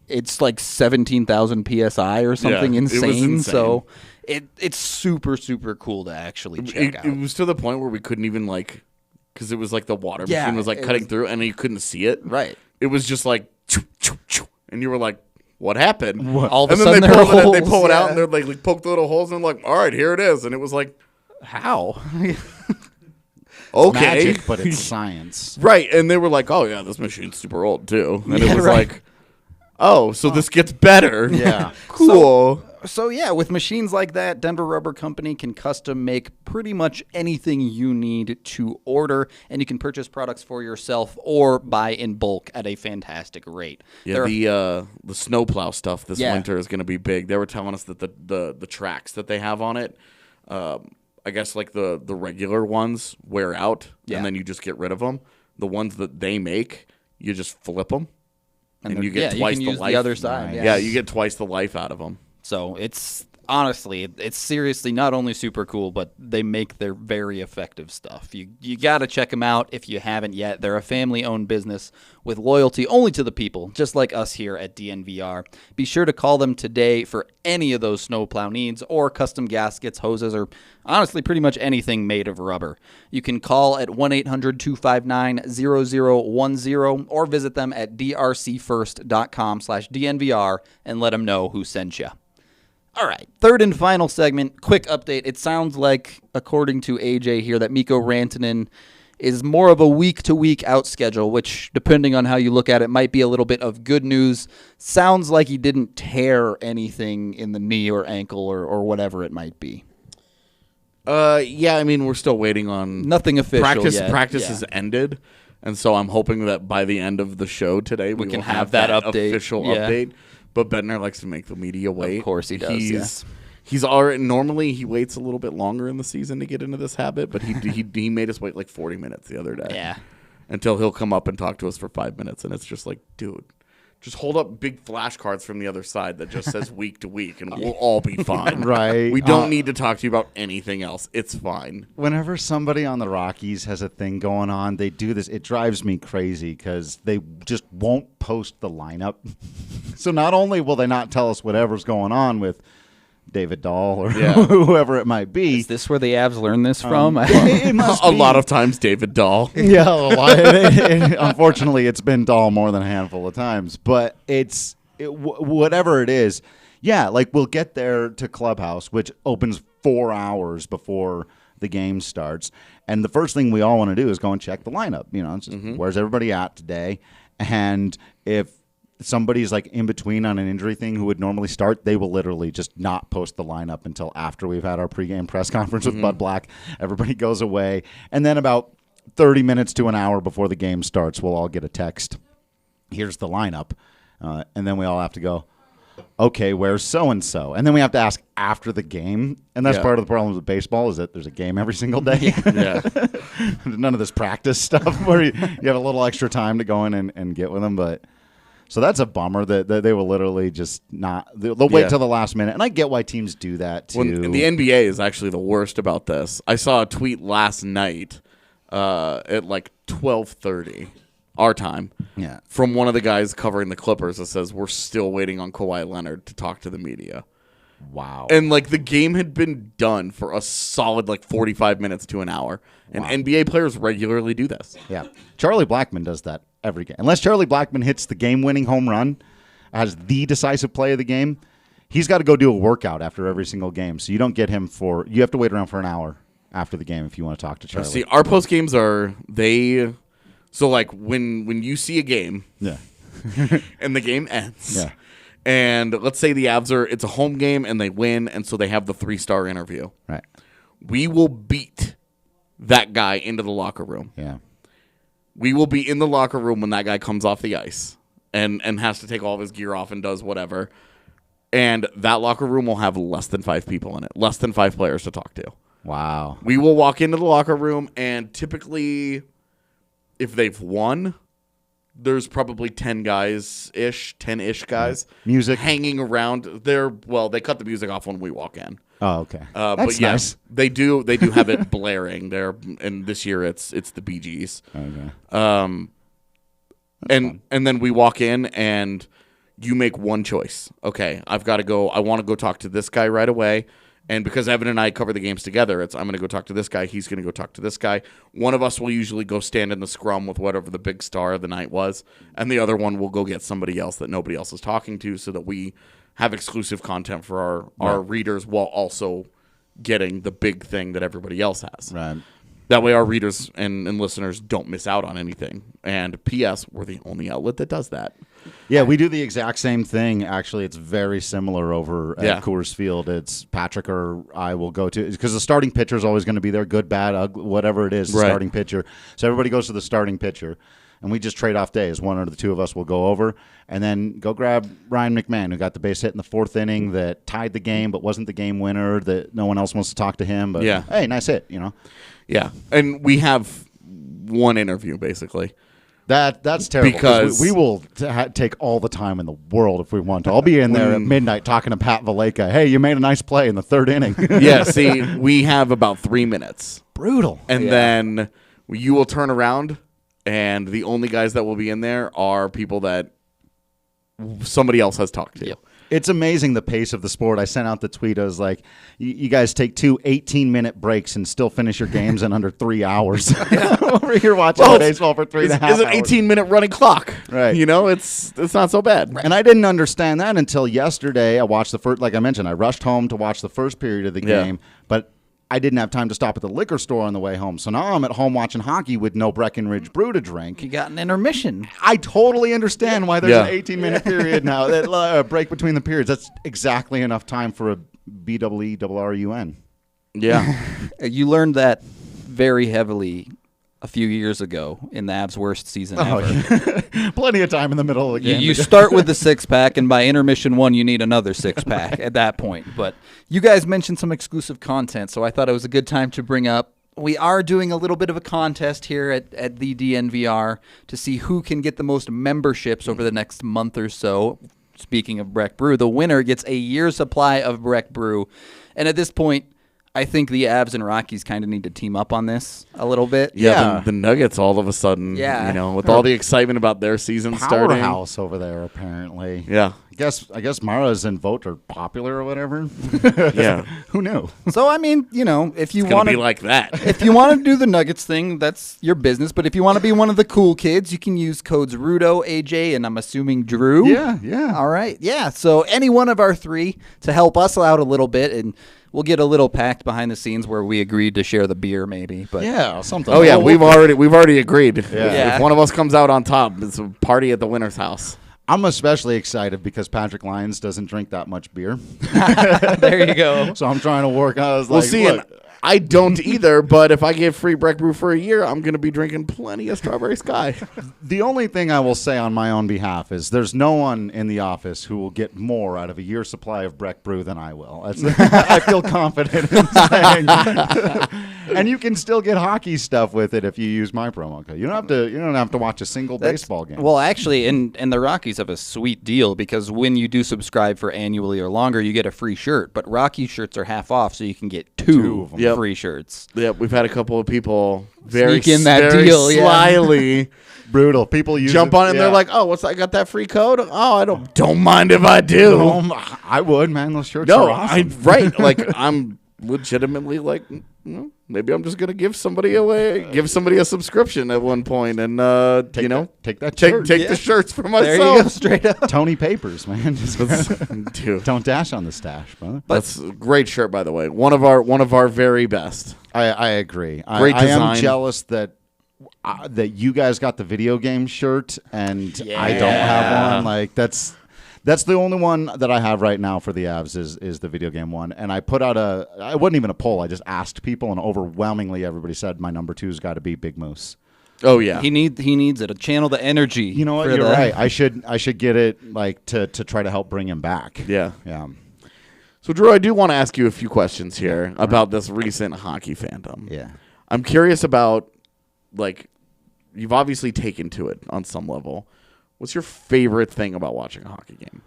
it's like 17,000 PSI or something insane. It was insane. So it's super, super cool to actually check out. It was to the point where we couldn't even because it was like the water machine was cutting through and you couldn't see it. Right. It was just like, choo, choo, choo, and you were like, what happened? What? All of a and sudden then they pull it yeah. out and they're like poke the little holes and like, all right, here it is. And it was like, how? Okay. Magic, but it's science. Right. And they were like, oh, yeah, this machine's super old, too. And it was right. like, oh, so this gets better. Yeah. Cool. So, yeah, with machines like that, Denver Rubber Company can custom make pretty much anything you need to order, and you can purchase products for yourself or buy in bulk at a fantastic rate. Yeah, the snowplow stuff this winter is going to be big. They were telling us that the tracks that they have on it, I I guess like the regular ones wear out, Yeah. and then you just get rid of them. The ones that they make, you just flip them, and you get twice you can the use life. the other side. Yeah, you get twice the life out of them. So it's honestly, it's seriously not only super cool, but they make their very effective stuff. You got to check them out if you haven't yet. They're a family-owned business with loyalty only to the people, just like us here at DNVR. Be sure to call them today for any of those snowplow needs or custom gaskets, hoses, or honestly pretty much anything made of rubber. You can call at 1-800-259-0010 or visit them at drcfirst.com/DNVR and let them know who sent you. All right, third and final segment, quick update. It sounds like, according to AJ here, that Mikko Rantanen is more of a week-to-week out schedule, which, depending on how you look at it, might be a little bit of good news. Sounds like he didn't tear anything in the knee or ankle or whatever it might be. Yeah, I mean, we're still waiting on Nothing official practice. yet. Practice Yeah. has ended, and so I'm hoping that by the end of the show today, we can will have that update. official Yeah. update. But Bednar likes to make the media wait. Of course he does, He's already normally he waits a little bit longer in the season to get into this habit, but he made us wait like 40 minutes the other day. Yeah. Until he'll come up and talk to us for 5 minutes, and it's just like, dude, just hold up big flashcards from the other side that just says week to week, and we'll all be fine. Right. We don't need to talk to you about anything else. It's fine. Whenever somebody on the Rockies has a thing going on, they do this. It drives me crazy because they just won't post the lineup. So not only will they not tell us whatever's going on with David Dahl or whoever it might be. Is this where the Avs learned this from? It must A be. lot of times, David Dahl. Yeah, unfortunately, it's been Dahl more than a handful of times. But whatever it is, yeah, like we'll get there to Clubhouse, which opens 4 hours before the game starts. And the first thing we all want to do is go and check the lineup. You know, it's just, where's everybody at today? And if somebody's like in between on an injury thing who would normally start, they will literally just not post the lineup until after we've had our pregame press conference with Bud Black. Everybody goes away. And then about 30 minutes to an hour before the game starts, we'll all get a text. Here's the lineup. And then we all have to go, okay, where's so-and-so? And then we have to ask after the game. And that's part of the problem with baseball is that there's a game every single day. Yeah. None of this practice stuff where you have a little extra time to go in and get with them. But so that's a bummer that they will literally just not – they'll wait till the last minute. And I get why teams do that too. Well, the NBA is actually the worst about this. I saw a tweet last night at like 12:30 our time from one of the guys covering the Clippers that says we're still waiting on Kawhi Leonard to talk to the media. Wow. And like the game had been done for a solid like 45 minutes to an hour. And NBA players regularly do this. Yeah. Charlie Blackmon does that every game. Unless Charlie Blackmon hits the game-winning home run as the decisive play of the game, he's got to go do a workout after every single game. So you don't get him you have to wait around for an hour after the game if you want to talk to Charlie. See, our post games are so like when you see a game and the game ends. Yeah. And let's say the Avs it's a home game and they win, and so they have the 3-star interview. Right. We will beat that guy into the locker room. Yeah. We will be in the locker room when that guy comes off the ice and has to take all of his gear off and does whatever. And that locker room will have less than 5 people in it, less than 5 players to talk to. Wow. We will walk into the locker room, and typically, if they've won, there's probably 10-ish guys. Music. Hanging around. They cut the music off when we walk in. Oh, okay. But That's yeah, nice. they do have it blaring there, and this year it's the Bee Gees. Okay. And then we walk in and you make one choice. Okay, I've got to go. I want to go talk to this guy right away. And because Evan and I cover the games together, I'm going to go talk to this guy. He's going to go talk to this guy. One of us will usually go stand in the scrum with whatever the big star of the night was, and the other one will go get somebody else that nobody else is talking to, so that we have exclusive content for our readers while also getting the big thing that everybody else has. Right. That way our readers and listeners don't miss out on anything. And P.S., we're the only outlet that does that. Yeah, we do the exact same thing. Actually, it's very similar over at Coors Field. It's Patrick or I will go to, because the starting pitcher is always going to be there, good, bad, ugly, whatever it is, the starting pitcher. So everybody goes to the starting pitcher. and we just trade off days. One or the two of us will go over, and then go grab Ryan McMahon, who got the base hit in the 4th inning that tied the game but wasn't the game winner, that no one else wants to talk to him. But, hey, nice hit, Yeah, and we have one interview, basically. That's terrible. Because we will take all the time in the world if we want to. I'll be in there at midnight talking to Pat Valeka. Hey, you made a nice play in the 3rd inning. Yeah, see, we have about 3 minutes. Brutal. And then you will turn around, and the only guys that will be in there are people that somebody else has talked to. Yep. It's amazing the pace of the sport. I sent out the tweet. I was like, you guys take 2 18-minute breaks and still finish your games in under 3 hours. Over here watching baseball for 3.5 hours. It's an 18-minute running clock. Right. It's not so bad. And I didn't understand that until yesterday. I watched the first, like I mentioned, I rushed home to watch the first period of the game, but I didn't have time to stop at the liquor store on the way home. So now I'm at home watching hockey with no Breckenridge Brew to drink. You got an intermission. I totally understand why there's an 18-minute period now, that break between the periods. That's exactly enough time for a BEERUN. Yeah. You learned that very heavily a few years ago in the Avs' worst season ever. Plenty of time in the middle of the game. You start with the 6-pack, and by intermission 1, you need another 6-pack at that point. But you guys mentioned some exclusive content, so I thought it was a good time to bring up. We are doing a little bit of a contest here at the DNVR to see who can get the most memberships over the next month or so. Speaking of Breck Brew, the winner gets a year's supply of Breck Brew. And at this point, I think the Avs and Rockies kind of need to team up on this a little bit. Yeah, the Nuggets all of a sudden, with all the excitement about their season starting. Powerhouse over there, apparently. Yeah. I guess Mara's and Vogt are popular or whatever. Yeah. Who knew? So, I mean, if you want to be like that. If you want to do the Nuggets thing, that's your business. But if you want to be one of the cool kids, you can use codes Rudo, AJ, and I'm assuming Drew. Yeah. All right. Yeah. So any one of our 3 to help us out a little bit, and we'll get a little pact behind the scenes where we agreed to share the beer, maybe. But something. Oh yeah, we've already agreed. Yeah. If one of us comes out on top, it's a party at the winner's house. I'm especially excited because Patrick Lyons doesn't drink that much beer. There you go. So I'm trying to work. I was We'll like, see. And I don't either, but if I get free Breck Brew for a year, I'm going to be drinking plenty of Strawberry Sky. the only thing I will say on my own behalf is there's no one in the office who will get more out of a year's supply of Breck Brew than I will. I feel confident in saying. And you can still get hockey stuff with it if you use my promo code. You don't have to watch a single baseball game. Well, actually, and the Rockies have a sweet deal because when you do subscribe for annually or longer, you get a free shirt. But Rocky shirts are half off, so you can get two of them free shirts. Yep, we've had a couple of people very sneak in that very deal, slyly brutal. People jump on it and they're like, "Oh, I got that free code? Oh, I don't mind if I do." I would, man. Those shirts are awesome. Like I'm legitimately like, maybe I'm just gonna give somebody a subscription at one point, and take the shirts for myself. There you go, straight up. Tony Papers, man. Dude. Don't dash on the stash, brother. That's a great shirt, by the way. One of our very best. I agree. Great design. I am jealous that you guys got the video game shirt and I don't have one. Like that's the only one that I have right now for the Avs is the video game one. And I put out it wasn't even a poll. I just asked people, and overwhelmingly everybody said my number 2's got to be Big Moose. Oh yeah, he needs it to channel the energy. You know what? You're right. I should get it like to try to help bring him back. Yeah. So Drew, I do want to ask you a few questions here about this recent hockey fandom. Yeah, I'm curious about, like, you've obviously taken to it on some level. What's your favorite thing about watching a hockey game?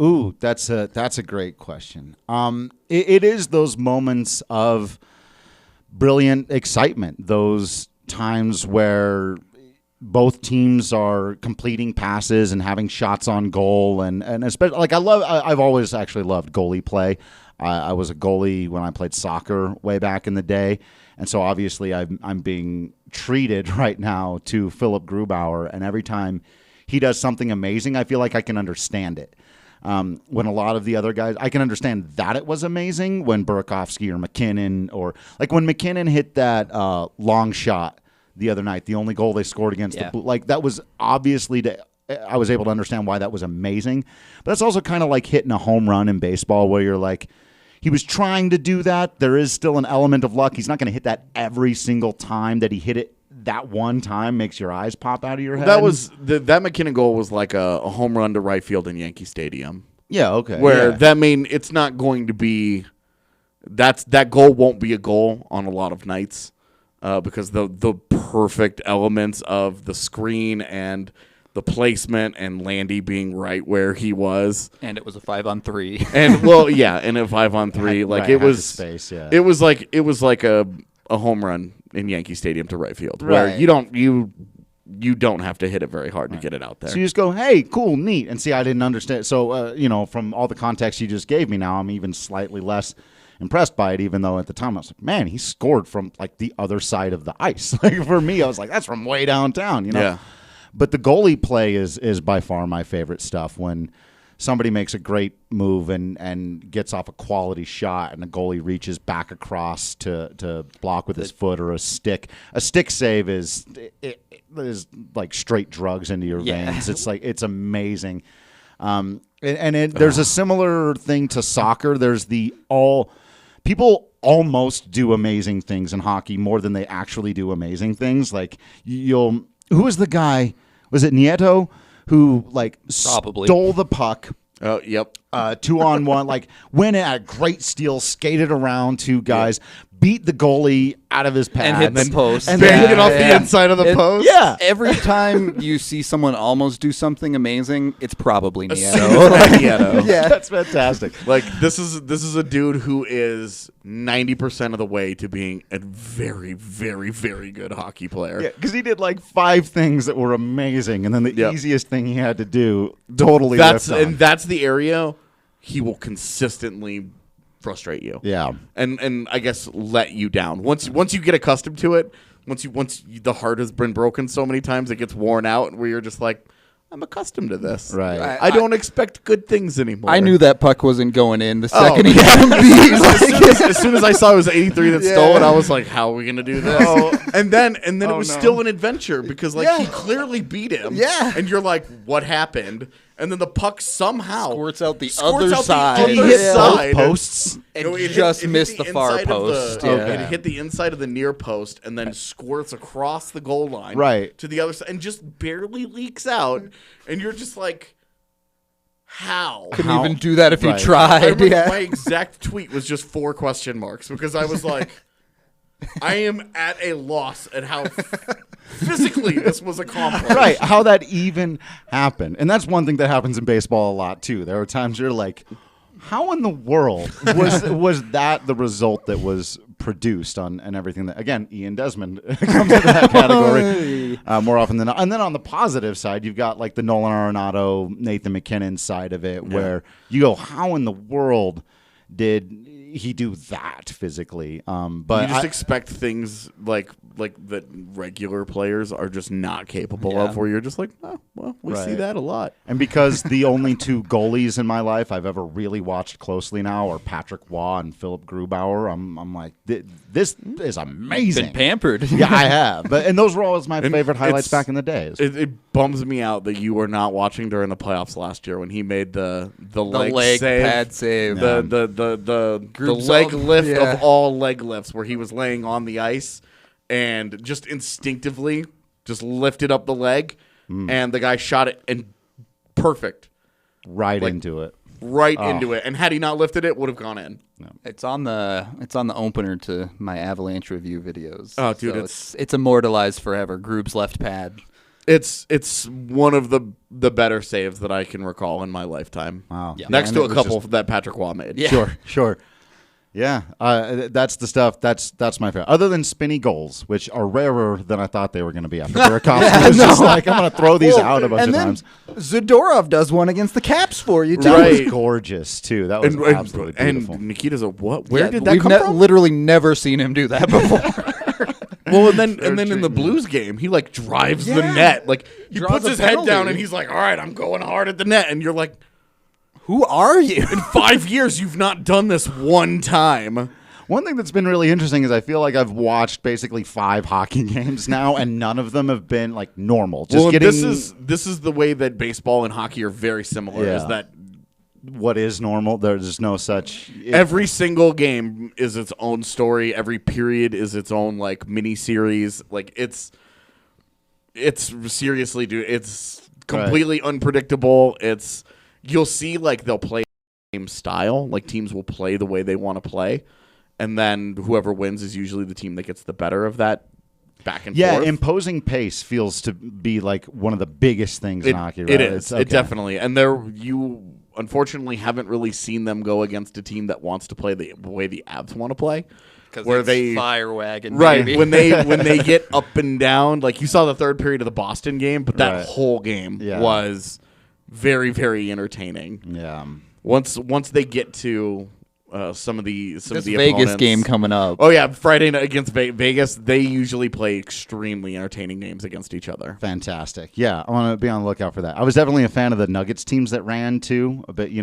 Ooh, that's a great question. It is those moments of brilliant excitement, those times where both teams are completing passes and having shots on goal, and especially like I've always actually loved goalie play. I was a goalie when I played soccer way back in the day, and so obviously I'm being treated right now to Philip Grubauer, and every time he does something amazing, I feel like I can understand it. When a lot of the other guys, I can understand that it was amazing when Burakovsky or McKinnon, or like when McKinnon hit that long shot the other night, the only goal they scored against the Blue, like that was obviously I was able to understand why that was amazing. But it's also kind of like hitting a home run in baseball where you're like, he was trying to do that. There is still an element of luck. He's not going to hit that every single time that he hit it that one time makes your eyes pop out of your head. That was that McKinnon goal was like a home run to right field in Yankee Stadium. yeah, okay. Where yeah. that mean it's not going to be that goal won't be a goal on a lot of nights because the perfect elements of the screen and the placement and Landy being right where he was, And it was a 5-on-3. and well, yeah, and a 5-on-3, like Right, it had the was space, yeah. it was like a home run in Yankee Stadium to right field, where Right. you don't have to hit it very hard to get it out there. So you just go, hey, cool, neat. And see, I didn't understand. So, from all the context you just gave me now, I'm even slightly less impressed by it, even though at the time I was like, man, he scored from like the other side of the ice. Like for me, I was like, that's from way downtown, Yeah. But the goalie play is by far my favorite stuff. When somebody makes a great move and gets off a quality shot, and the goalie reaches back across to block with his foot or a stick. A stick save is like straight drugs into your veins. It's amazing. There's a similar thing to soccer. There's people almost do amazing things in hockey more than they actually do amazing things. Like who was the guy? Was it Nieto who Probably. stole the puck? Oh, yep. 2-on-1, like went at a great steal, skated around two guys, beat the goalie out of his pads, And hit the post. and Bang then it off the inside of the post. Yeah, Every time you see someone almost do something amazing, it's probably As Nieto. soon as that Nieto. Yeah. that's fantastic. Like this is a dude who is 90% of the way to being a very, very, very good hockey player. Yeah, because he did like 5 things that were amazing, and then the Yep. easiest thing he had to do totally That's ripped on. and that's the area he will consistently frustrate you. Yeah. And I guess let you down. Once you get accustomed to it, once the heart has been broken so many times, it gets worn out, where you're just like, I'm accustomed to this. Right. I don't expect good things anymore. I knew that puck wasn't going in the Oh, second he got him beat. as soon as I saw it was 83 that stole it, I was like, "How are we gonna do this?" And then it was still an adventure because he clearly beat him. Yeah. And you're like, "What happened?" And then the puck somehow Squirts out the squirts other out side. The Did he other hit side. both posts? It No, just hit missed the far inside of post. the- Yeah. It hit the inside of the near post and then squirts across the goal line Right. to the other side and just barely leaks out. And you're just like, how? Couldn't even do that if Right. he I tried. remember Yeah. my exact tweet was just 4 question marks because I was like, I am at a loss at how physically this was accomplished. Right, how that even happened. And that's one thing that happens in baseball a lot too. There are times you're like, how in the world was that the result that was produced on and everything that, again, Ian Desmond comes into that category more often than not. And then on the positive side, you've got like the Nolan Arenado, Nathan McKinnon side of it, where you go, how in the world did he do that physically? But You just expect things like that regular players are just not capable Yeah. of, where you're just like, oh, well, we see Right. that a lot. And because the only 2 goalies in my life I've ever really watched closely now are Patrick Waugh and Philip Grubauer, I'm like, this is amazing. Been pampered. Yeah, I have. And those were always my favorite highlights it's- back in the days. It bums me out that you were not watching during the playoffs last year when he made the leg save, pad save. the Groups leg all- lift yeah. of all leg lifts, where he was laying on the ice and just instinctively just lifted up the leg, and the guy shot it and perfect right into it. right into it. And had he not lifted it, would have gone in. It's on the opener to my Avalanche review videos. Oh, dude, So it's immortalized forever. Group's left pad. It's one of the better saves that I can recall in my lifetime. Wow. Yeah. Next And to it a was couple just- that Patrick Waugh made. Yeah. Sure. Yeah, that's the stuff. That's my favorite. Other than spinny goals, which are rarer than I thought they were going to be after Burakovsky was just like, I'm going to throw these out a bunch and of then times. Zadorov does one against the Caps for you, too. That Right. was gorgeous, too. That was absolutely beautiful. And Nikita's a what? Where Yeah, did that we've come from? literally never seen him do that before. Well, and then in the Blues game, he like drives the net. Like he Draws puts a his head penalty. down and he's like, "All right, I'm going hard at the net." And you're like, Who are you? "In 5 years, you've not done this one time." One thing that's been really interesting is I feel like I've watched basically 5 hockey games now, and none of them have been like normal. Just Well, getting this is the way that baseball and hockey are very similar. Is Yeah. that what is normal. There's no such. every single game is its own story. Every period is its own like mini series. Like it's It's seriously, dude. It's completely unpredictable. You'll see like they'll play the same style. Like teams will play the way they want to play, and then whoever wins is usually the team that gets the better of that back and forth. Yeah, imposing pace feels to be like one of the biggest things in hockey. Right? It is. It definitely. And you unfortunately haven't really seen them go against a team that wants to play the way the Avs want to play. Where they fire wagon, right? baby. when they get up and down, like you saw the third period of the Boston game, but that whole game was very, very entertaining. Yeah. Once they get to some of the Vegas opponents. game coming up. Oh yeah, Friday night against Vegas. They usually play extremely entertaining games against each other. Fantastic. Yeah, I want to be on the lookout for that. I was definitely a fan of the Nuggets teams that ran too, a bit,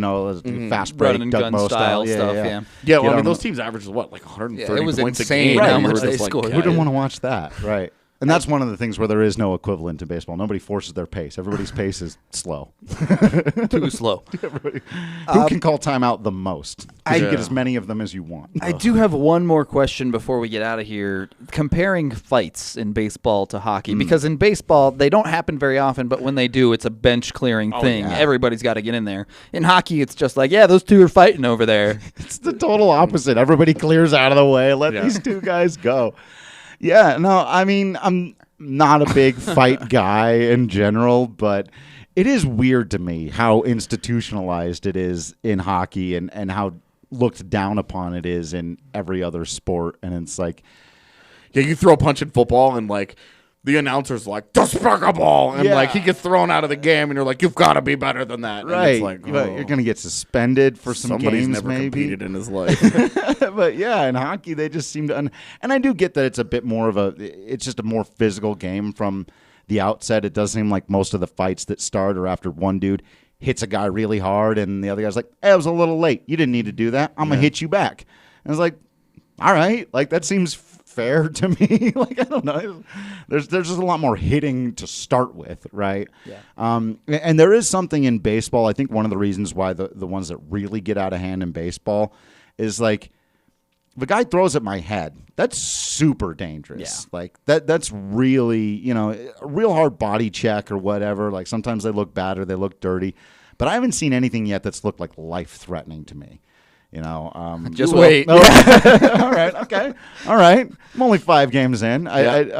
fast break, run and Doug gun Moe style stuff. Yeah. Yeah, well, I mean those teams averages what, like 130 it was points insane a game. how You much were they just like, scored. Who didn't want to watch that? Right. And that's one of the things where there is no equivalent to baseball. Nobody forces their pace. Everybody's pace is slow. Too slow. Who can call timeout the most? You can get as many of them as you want. I do have one more question before we get out of here. Comparing fights in baseball to hockey, because in baseball they don't happen very often, but when they do, it's a bench clearing thing. Yeah. Everybody's got to get in there. In hockey, it's just like, yeah, those two are fighting over there. It's the total opposite. Everybody clears out of the way. Let these two guys go. Yeah, no, I mean, I'm not a big fight guy in general, but it is weird to me how institutionalized it is in hockey and how looked down upon it is in every other sport. And it's like, yeah, you throw a punch in football and like the announcer's like, despicable, and like he gets thrown out of the game, and you're like, you've got to be better than that. right? And it's like, You're going to get suspended for some somebody's games, never maybe. competed in his life. But yeah, in hockey they just seem to, and I do get that it's a bit more of it's just a more physical game from the outset. It does seem like most of the fights that start are after one dude hits a guy really hard, and the other guy's like, "Hey, I was a little late. You didn't need to do that. I'm gonna hit you back." And it's like, all right, like that seems fair to me. Like, I don't know. There's just a lot more hitting to start with, right? Yeah. And there is something in baseball. I think one of the reasons why the ones that really get out of hand in baseball is like, if a guy throws at my head, that's super dangerous. Yeah. Like that's really, a real hard body check or whatever. Like sometimes they look bad or they look dirty, but I haven't seen anything yet that's looked like life-threatening to me. Just wait. All right. Okay. All right. I'm only 5 games in. Ovechkin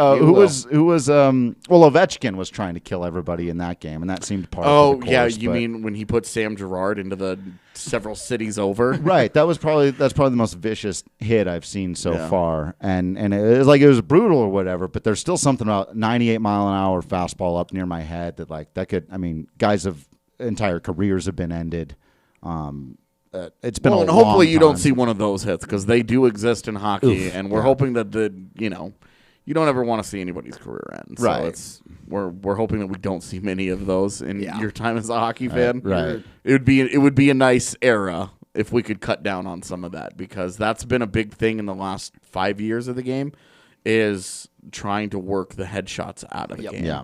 was trying to kill everybody in that game, and that seemed part of the course. You mean when he put Sam Girard into the several cities over? Right. That's probably the most vicious hit I've seen so far, and it was brutal or whatever. But there's still something about 98 mile an hour fastball up near my head that could. I mean, guys have entire careers have been ended. It's been and hopefully you don't see one of those hits because they do exist in hockey, and we're hoping that you don't ever want to see anybody's career end. So right. We're hoping that we don't see many of those in your time as a hockey fan. Right. It would be a nice era if we could cut down on some of that, because that's been a big thing in the last 5 years of the game, is trying to work the headshots out of the game. Yeah.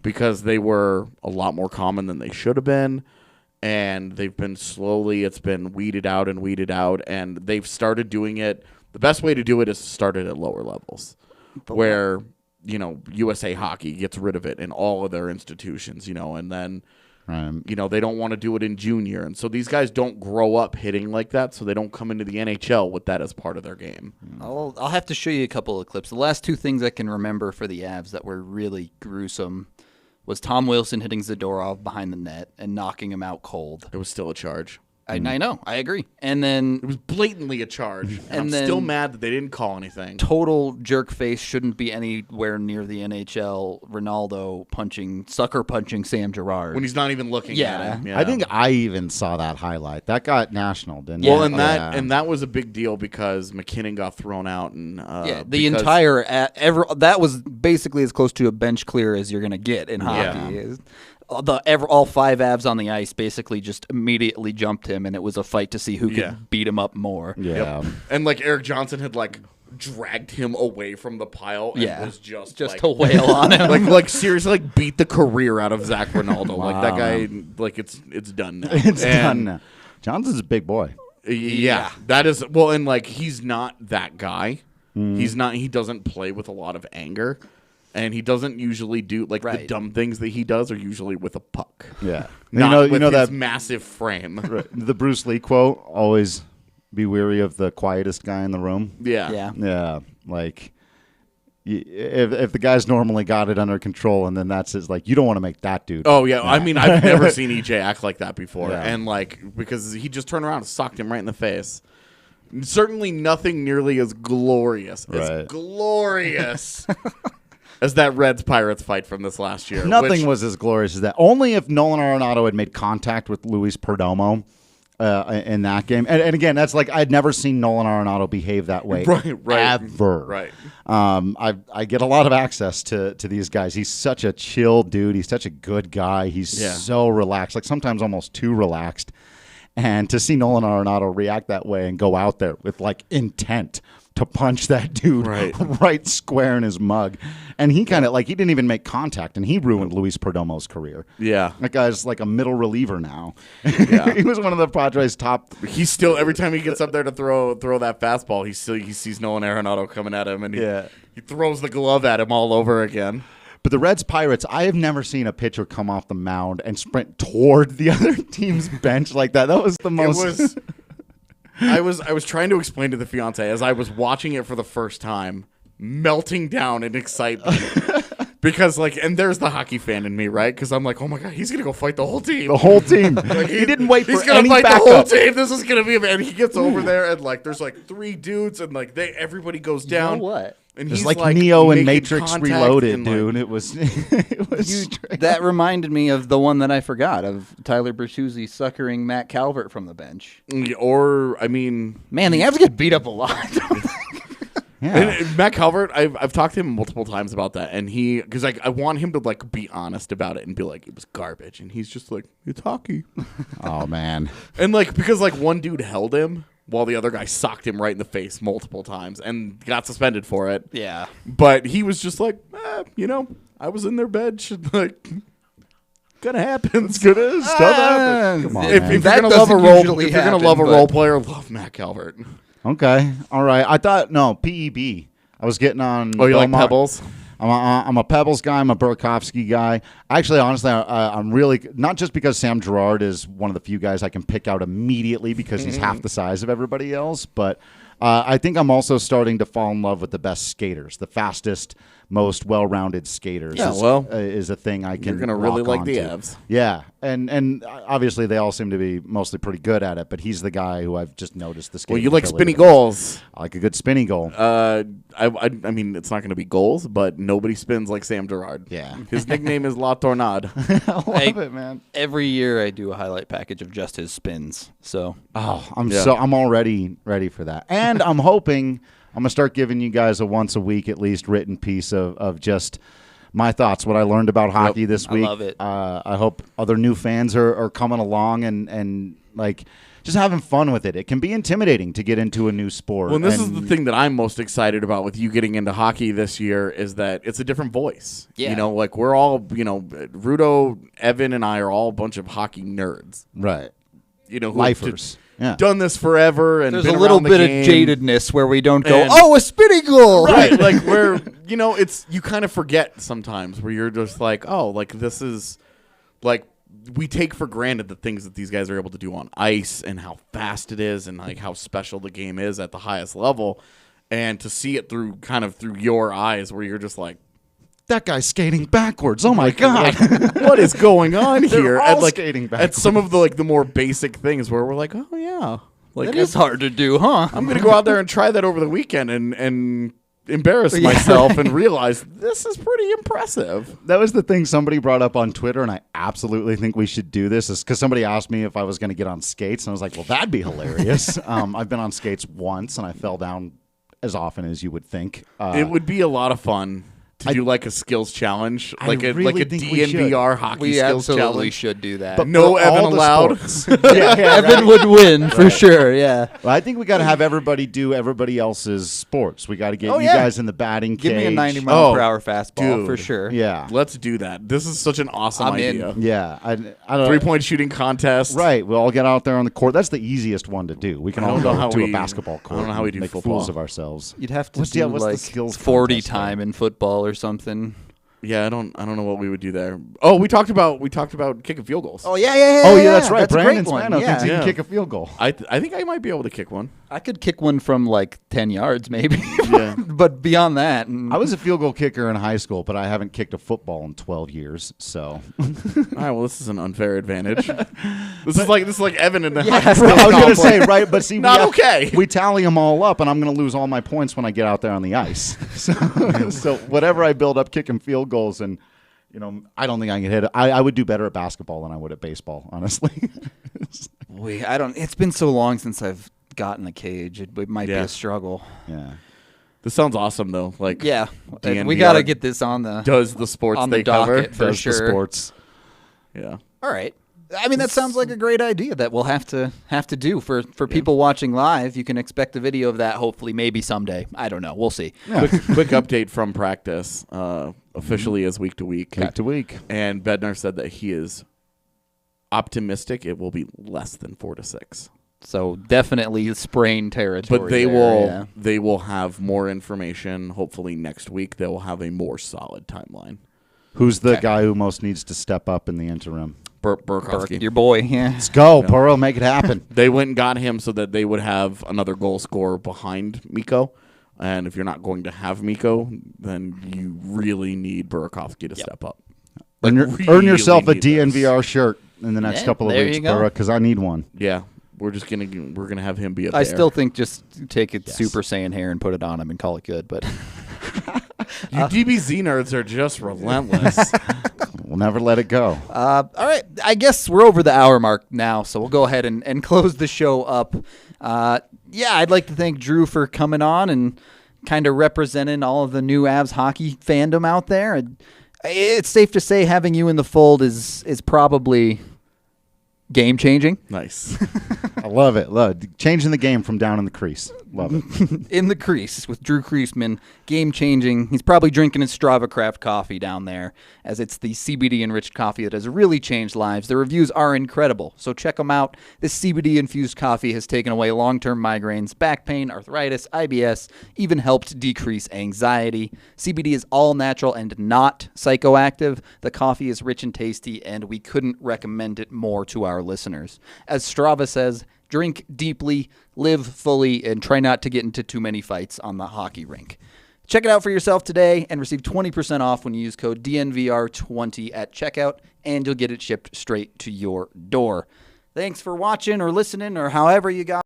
Because they were a lot more common than they should have been. And they've been it's been weeded out, and they've started doing it. The best way to do it is to start it at lower levels, where, USA Hockey gets rid of it in all of their institutions, and then, they don't want to do it in junior. And so these guys don't grow up hitting like that, so they don't come into the NHL with that as part of their game. I'll have to show you a couple of clips. The last 2 things I can remember for the Avs that were really gruesome was Tom Wilson hitting Zadorov behind the net and knocking him out cold. It was still a charge. I know. I agree. And then it was blatantly a charge. And I'm then still mad that they didn't call anything. Total jerk face shouldn't be anywhere near the NHL. Ronaldo sucker punching Sam Girard when he's not even looking at him. Yeah. I think I even saw that highlight. That got national, didn't it? Well, and that was a big deal because McKinnon got thrown out, and that was basically as close to a bench clear as you're going to get in hockey. Yeah. All 5 Avs on the ice basically just immediately jumped him, and it was a fight to see who could beat him up more. Yeah, and like Eric Johnson had dragged him away from the pile, and was just to wail on him, like seriously, beat the career out of Zach Ronaldo. Wow. Like that guy, it's done now. It's done now. Johnson's a big boy. Yeah, that is and he's not that guy. He's not. He doesn't play with a lot of anger. And he doesn't usually do the Right. dumb things that he does are usually with a puck. Yeah. Not with his that massive frame. right, the Bruce Lee quote, always be weary of the quietest guy in the room. Yeah. Yeah, like if the guy's normally got it under control, and then that's his, like, you don't want to make that dude. Oh yeah, I mean, I've never seen EJ act like that before, Yeah. and because he just turned around and socked him right in the face. Certainly, nothing nearly as glorious Right. as that Reds Pirates fight from this last year. Nothing was as glorious as that. Only if Nolan Arenado had made contact with Luis Perdomo in that game. And again, that's like, I'd never seen Nolan Arenado behave that way. Right. Ever. Right. I get a lot of access to these guys. He's such a chill dude. He's such a good guy. He's so relaxed, like sometimes almost too relaxed. And to see Nolan Arenado react that way and go out there with like intent to punch that dude right square in his mug. And he kind of he didn't even make contact, and he ruined Luis Perdomo's career. Yeah. That guy's like a middle reliever now. Yeah. He was one of the Padres' top. He's still, every time he gets up there to throw that fastball, he sees Nolan Arenado coming at him, and he throws the glove at him all over again. But the Reds Pirates, I have never seen a pitcher come off the mound and sprint toward the other team's bench like that. That was the most. I was trying to explain to the fiance as I was watching it for the first time, melting down in excitement. Because and there's the hockey fan in me, right? Because I'm like, oh my god, he's gonna go fight the whole team. The whole team. He didn't wait for any backup. He's gonna fight the whole team. This is gonna be and he gets over there and there's three dudes and everybody goes down. You know what? And It's he's like Neo in making Matrix contact Reloaded, and, dude. It was That reminded me of the one that I forgot of Tyler Bertuzzi suckering Matt Calvert from the bench. Or I mean, Man, the Avs get beat up a lot. And Matt Calvert, I've talked to him multiple times about that, and because I want him to be honest about it and be like, it was garbage, and he's just like, it's hockey. Oh man. And because one dude held him while the other guy socked him right in the face multiple times and got suspended for it. Yeah. But he was just like, I was in their bench. Gonna happen. It's gonna stuff happen. Come on, If man. you're That gonna love a doesn't role, usually if you're gonna happen, love a but- role player, love Matt Calvert. Okay. All right. I thought PEB. I was getting on. Oh, you like Belmont. Pebbles? I'm a Pebbles guy. I'm a Burakovsky guy. Actually, honestly, I'm really not just because Sam Girard is one of the few guys I can pick out immediately because he's half the size of everybody else, but I think I'm also starting to fall in love with the best skaters, the fastest, most well-rounded skaters. Yeah, is a thing I can. You're gonna really lock like the onto. Avs. Yeah, and obviously they all seem to be mostly pretty good at it, but he's the guy who I've just noticed the skating. Well, you like ability spinny the most. goals. I like a good spinny goal. I mean, it's not going to be goals, but nobody spins like Sam Girard. Yeah. His nickname is La Tornade. I love it, man. Every year I do a highlight package of just his spins. So Oh, I'm already ready for that. And I'm hoping I'm going to start giving you guys a once a week at least written piece of just my thoughts, what I learned about hockey this week. I love it. I hope other new fans are coming along and just having fun with it. It can be intimidating to get into a new sport. Well, and this is the thing that I'm most excited about with you getting into hockey this year is that it's a different voice. Yeah. We're all, Rudo, Evan, and I are all a bunch of hockey nerds. Right. Who have Lifers. Yeah. done this forever and there's been a little around the bit game. of jadedness where we don't go, And- oh, a spinny goal. Right, where it's you kind of forget sometimes where you're just like, oh, this is we take for granted the things that these guys are able to do on ice and how fast it is and how special the game is at the highest level, and to see it through your eyes where you're just like, That guy's skating backwards. Oh my God. what is going on here? all And skating at backwards. some of the more basic things where we're like, oh yeah, That is hard to do, huh? I'm gonna go out there and try that over the weekend and embarrass myself and realize this is pretty impressive. That was the thing somebody brought up on Twitter, and I absolutely think we should do this. Is because somebody asked me if I was going to get on skates, and I was like, well, that'd be hilarious. I've been on skates once, and I fell down as often as you would think. It would be a lot of fun to do a skills challenge, I like a really think we DNVR hockey We skills absolutely challenge. should do that. But No for Evan all the allowed. sports. Evan would win for sure, yeah. Well, I think we got to have everybody do everybody else's sports. We got to get you yeah. guys in the batting Give me a cage. 90-mile-per-hour fastball dude. for sure. Yeah. Let's do that. This is such an awesome I'm in. idea. Yeah. I don't know. 3-point shooting contest. Right. We'll all get out there on the court. That's the easiest one to do. We can I all don't know go how to we- a basketball I court. don't know how we do and make football. fools of ourselves. You'd have to What's- do yeah, what's the like skills 40 contest, time in football or or something. Yeah, I don't know what we would do there. Oh, we talked about kicking field goals. Oh, yeah. Oh, yeah, that's right. That's a Brandon great one. Spano thinks he Yeah. can kick a field goal. I think I might be able to kick one. I could kick one from like 10 yards maybe. Yeah. But beyond that. I was a field goal kicker in high school, but I haven't kicked a football in 12 years. So All right, well, this is an unfair advantage. This is like Evan in the high I school was going to complex. say, right, but see, Not okay. We tally them all up, and I'm going to lose all my points when I get out there on the ice. So whatever I build up kicking field goals, and I don't think I can hit it. I would do better at basketball than I would at baseball, honestly. It's been so long since I've gotten a cage. It might be a struggle. Yeah. This sounds awesome though. Like Yeah. DNVR We got to get this on the does the sports on they the docket cover. for Does sure. the sports. Yeah. All right. I mean, that sounds like a great idea that we'll have to do for people watching live. You can expect a video of that hopefully maybe someday. I don't know. We'll see. Yeah. Quick update from practice. Officially is week to week. Week to week. And Bednar said that he is optimistic it will be less than 4 to 6. So definitely sprain territory. But they there, will have more information. Hopefully next week they will have a more solid timeline. Who's the guy who most needs to step up in the interim? Burkowski. Your boy, yeah. Let's go, Burrow. Make it happen. They went and got him so that they would have another goal scorer behind Mikko. And if you're not going to have Mikko, then you really need Burakovsky to step up. Earn yourself a Really need this. DNVR shirt in the next Yeah, couple of there weeks, you go. Burrow, because I need one. Yeah, we're gonna have him be a bear. I still think just take it Super Saiyan hair and put it on him and call it good. But you DBZ nerds are just relentless. We'll never let it go. all right, I guess we're over the hour mark now, so we'll go ahead and close the show up. I'd like to thank Drew for coming on and kind of representing all of the new Avs hockey fandom out there. It's safe to say having you in the fold is probably game changing. Nice. I love it. Changing the game from down in the crease. Love it. In the crease with Drew Creasman, game changing. He's probably drinking his Strava Craft coffee down there, as it's the CBD enriched coffee that has really changed lives. The reviews are incredible, so check them out. This CBD infused coffee has taken away long-term migraines, back pain, arthritis, IBS, even helped decrease anxiety. CBD is all natural and not psychoactive. The coffee is rich and tasty, and we couldn't recommend it more to our listeners. As Strava says, drink deeply, live fully, and try not to get into too many fights on the hockey rink. Check it out for yourself today and receive 20% off when you use code DNVR20 at checkout, and you'll get it shipped straight to your door. Thanks for watching or listening or however you got